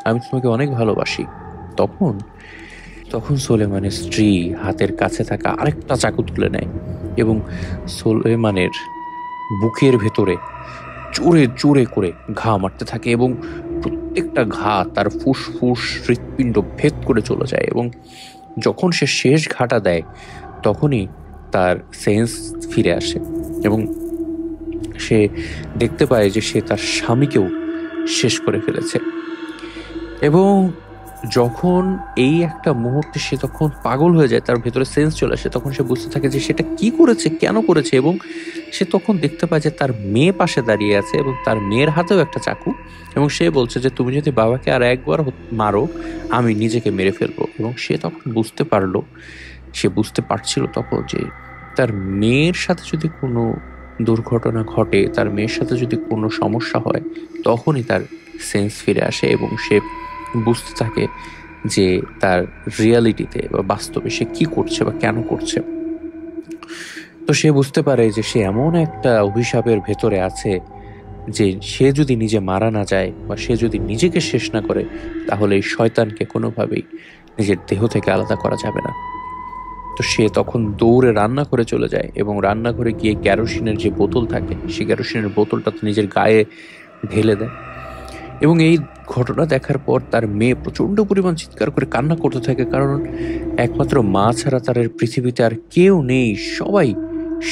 আমি তোমাকে অনেক ভালোবাসি। তখন সুলাইমানের স্ত্রী হাতের কাছে থাকা আরেকটা চাকু তুলে নেয় এবং সুলাইমানের বুকের ভেতরে জোরে জোরে করে ঘা মারতে থাকে এবং প্রত্যেকটা ঘা তার ফুসফুস হৃৎপিণ্ড ভেদ করে চলে যায়, এবং যখন সে শেষ ঘাটা দেয় তখনই তার সেন্স ফিরে আসে এবং সে দেখতে পায় যে সে তার স্বামীকেও শেষ করে ফেলেছে। এবং যখন এই একটা মুহূর্তে সে তখন পাগল হয়ে যায়, তার ভেতরে সেন্স চলে আসে, তখন সে বুঝতে থাকে যে সেটা কি করেছে, কেন করেছে, এবং সে তখন দেখতে পায় যে তার মেয়ে পাশে দাঁড়িয়ে আছে এবং তার মেয়ের হাতেও একটা চাকু, এবং সে বলছে যে তুমি যদি বাবাকে আর একবার মারো আমি নিজেকে মেরে ফেলবো। এবং সে তখন বুঝতে পারছিল তখন যে তার মেয়ের সাথে যদি কোনো দুর্ঘটনা ঘটে, তার মেয়ের সাথে যদি কোনো সমস্যা হয়, তখনই তার সেন্স ফিরে আসে এবং সে বুঝতে থাকে যে তার রিয়ালিটিতে বা বাস্তবে সে কি করছে বা কেন করছে। তো সে বুঝতে পারে যে সে এমন একটা অভিশাপের ভেতরে আছে যে সে যদি নিজে মারা না যায় বা সে যদি নিজেকে শেষ না করে, তাহলে এই শয়তানকে কোনোভাবেই নিজের দেহ থেকে আলাদা করা যাবে না। তো সে তখন দৌড়ে রান্না করে চলে যায় এবং রান্নাঘরে গিয়ে ক্যারোসিনের যে বোতল থাকে সেই ক্যারোসিনের বোতলটা নিজের গায়ে ঢেলে দেয়। এবং এই ঘটনা দেখার পর তার মেয়ে প্রচণ্ড পরিমাণ চিৎকার করে কান্না করতে থাকে, কারণ একমাত্র মা ছাড়া তার পৃথিবীতে আর কেউ নেই, সবাই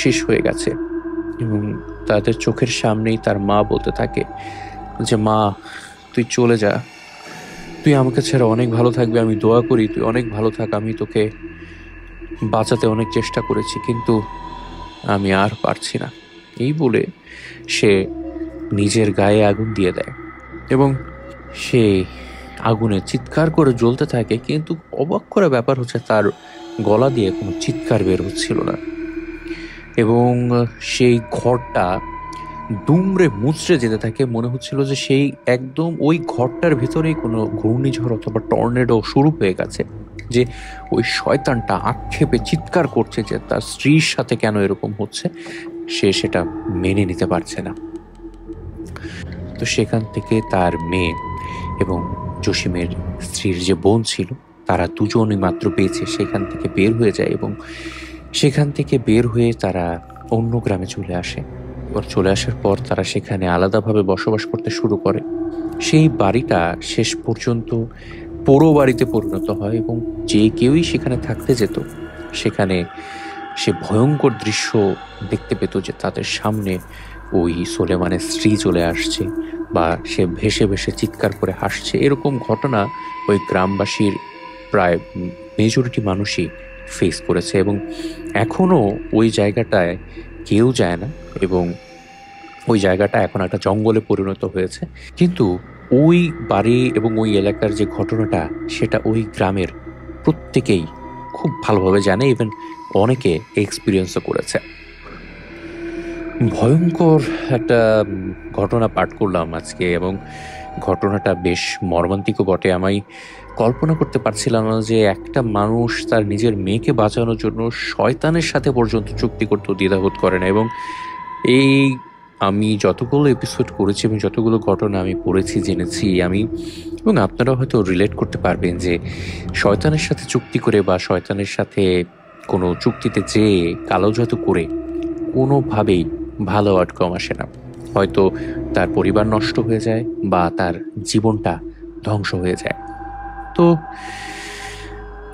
শেষ হয়ে গেছে। এবং তাদের চোখের সামনেই তার মা বলতে থাকে যে, মা তুই চলে যা, তুই আমাকে ছাড়া অনেক ভালো থাকবে, আমি দোয়া করি তুই অনেক ভালো থাক, আমি তোকে বাঁচাতে অনেক চেষ্টা করেছি কিন্তু আমি আর পারছি না। এই বলে সে নিজের গায়ে আগুন দিয়ে দেয় এবং সে আগুনে চিৎকার করে জ্বলতে থাকে, কিন্তু অবাক করা ব্যাপার হচ্ছে তার গলা দিয়ে কোনো চিৎকার বের হচ্ছিল না এবং সেই ঘরটা দুমড়ে মুচড়ে যেতে থাকে। মনে হচ্ছিল যে সেই একদম ওই ঘরটার ভেতরেই কোনো ঘূর্ণিঝড় অথবা টর্নেডো শুরু হয়ে গেছে, যে ওই শয়তানটা আক্ষেপে চিৎকার করছে যে তার স্ত্রীর সাথে কেন এরকম হচ্ছে, সে সেটা মেনে নিতে পারছে না। তো সেখান থেকে তার মেয়ে এবং জসিমের স্ত্রীর যে বোন ছিল তারা দুজনই মাত্র বেঁচে সেখান থেকে বের হয়ে যায় এবং সেখান থেকে বের হয়ে তারা অন্য গ্রামে চলে আসে। এবার চলে আসার পর তারা সেখানে আলাদাভাবে বসবাস করতে শুরু করে। সেই বাড়িটা শেষ পর্যন্ত পোড়ো বাড়িতে পরিণত হয় এবং যে কেউই সেখানে থাকতে যেত সেখানে সে ভয়ঙ্কর দৃশ্য দেখতে পেত যে তাদের সামনে ওই সোলেমানের স্ত্রী চলে আসছে বা সে ভেসে ভেসে চিৎকার করে হাসছে। এরকম ঘটনা ওই গ্রামবাসীর প্রায় মেজরিটি মানুষই ফেস করেছে এবং এখনও ওই জায়গাটায় কেউ যায় না এবং ওই জায়গাটা এখন একটা জঙ্গলে পরিণত হয়েছে। কিন্তু ওই বাড়ি এবং ওই এলাকার যে ঘটনাটা সেটা ওই গ্রামের প্রত্যেকেই খুব ভালোভাবে জানে, ইভেন অনেকে এক্সপিরিয়েন্সও করেছে। ভয়ঙ্কর একটা ঘটনা পাঠ করলাম আজকে এবং ঘটনাটা বেশ মর্মান্তিকও বটে। আমি কল্পনা করতে পারছিলাম না যে একটা মানুষ তার নিজের মেয়েকে বাঁচানোর জন্য শয়তানের সাথে পর্যন্ত চুক্তি করতেও দ্বিধাবোধ করে না। এবং এই আমি যতগুলো এপিসোড করেছি এবং যতগুলো ঘটনা আমি পড়েছি জেনেছি আমি, এবং আপনারা হয়তো রিলেট করতে পারবেন যে শয়তানের সাথে চুক্তি করে বা শয়তানের সাথে কোনো চুক্তিতে যেয়ে কালো জাদু করে কোনোভাবেই ভালো আউটকাম আসে না। হয়তো তার পরিবার নষ্ট হয়ে যায় বা তার জীবনটা ধ্বংস হয়ে যায়। তো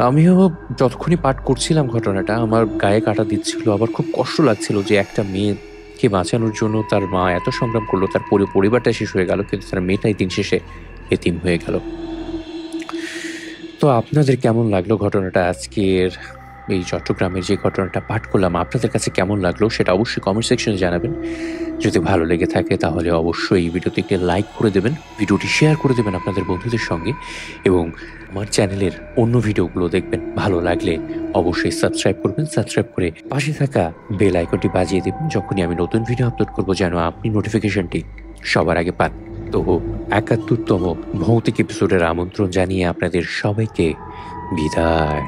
আমিও যতক্ষণই পাঠ করছিলাম ঘটনাটা আমার গায়ে কাটা দিচ্ছিল, আবার খুব কষ্ট লাগছিল যে একটা মেয়েকে বাঁচানোর জন্য তার মা এত সংগ্রাম করলো, তার পুরো পরিবারটা শেষ হয়ে গেল, কিন্তু তার মেয়েটাই দিন শেষে এতিম হয়ে গেল। তো আপনাদের কেমন লাগলো ঘটনাটা? আজকের এই চট্টগ্রামের যে ঘটনাটা পাঠ করলাম আপনাদের কাছে কেমন লাগলো সেটা অবশ্যই কমেন্ট সেকশনে জানাবেন। যদি ভালো লেগে থাকে তাহলে অবশ্যই এই ভিডিওতে একটি লাইক করে দেবেন, ভিডিওটি শেয়ার করে দেবেন আপনাদের বন্ধুদের সঙ্গে এবং আমার চ্যানেলের অন্য ভিডিওগুলো দেখবেন। ভালো লাগলে অবশ্যই সাবস্ক্রাইব করবেন, সাবস্ক্রাইব করে পাশে থাকা বেল আইকনটি বাজিয়ে দেবেন যখনই আমি নতুন ভিডিও আপলোড করব, যেন আপনি নোটিফিকেশনটি সবার আগে পান। তো ৭১তম ভৌতিক এপিসোডের আমন্ত্রণ জানিয়ে আপনাদের সবাইকে বিদায়।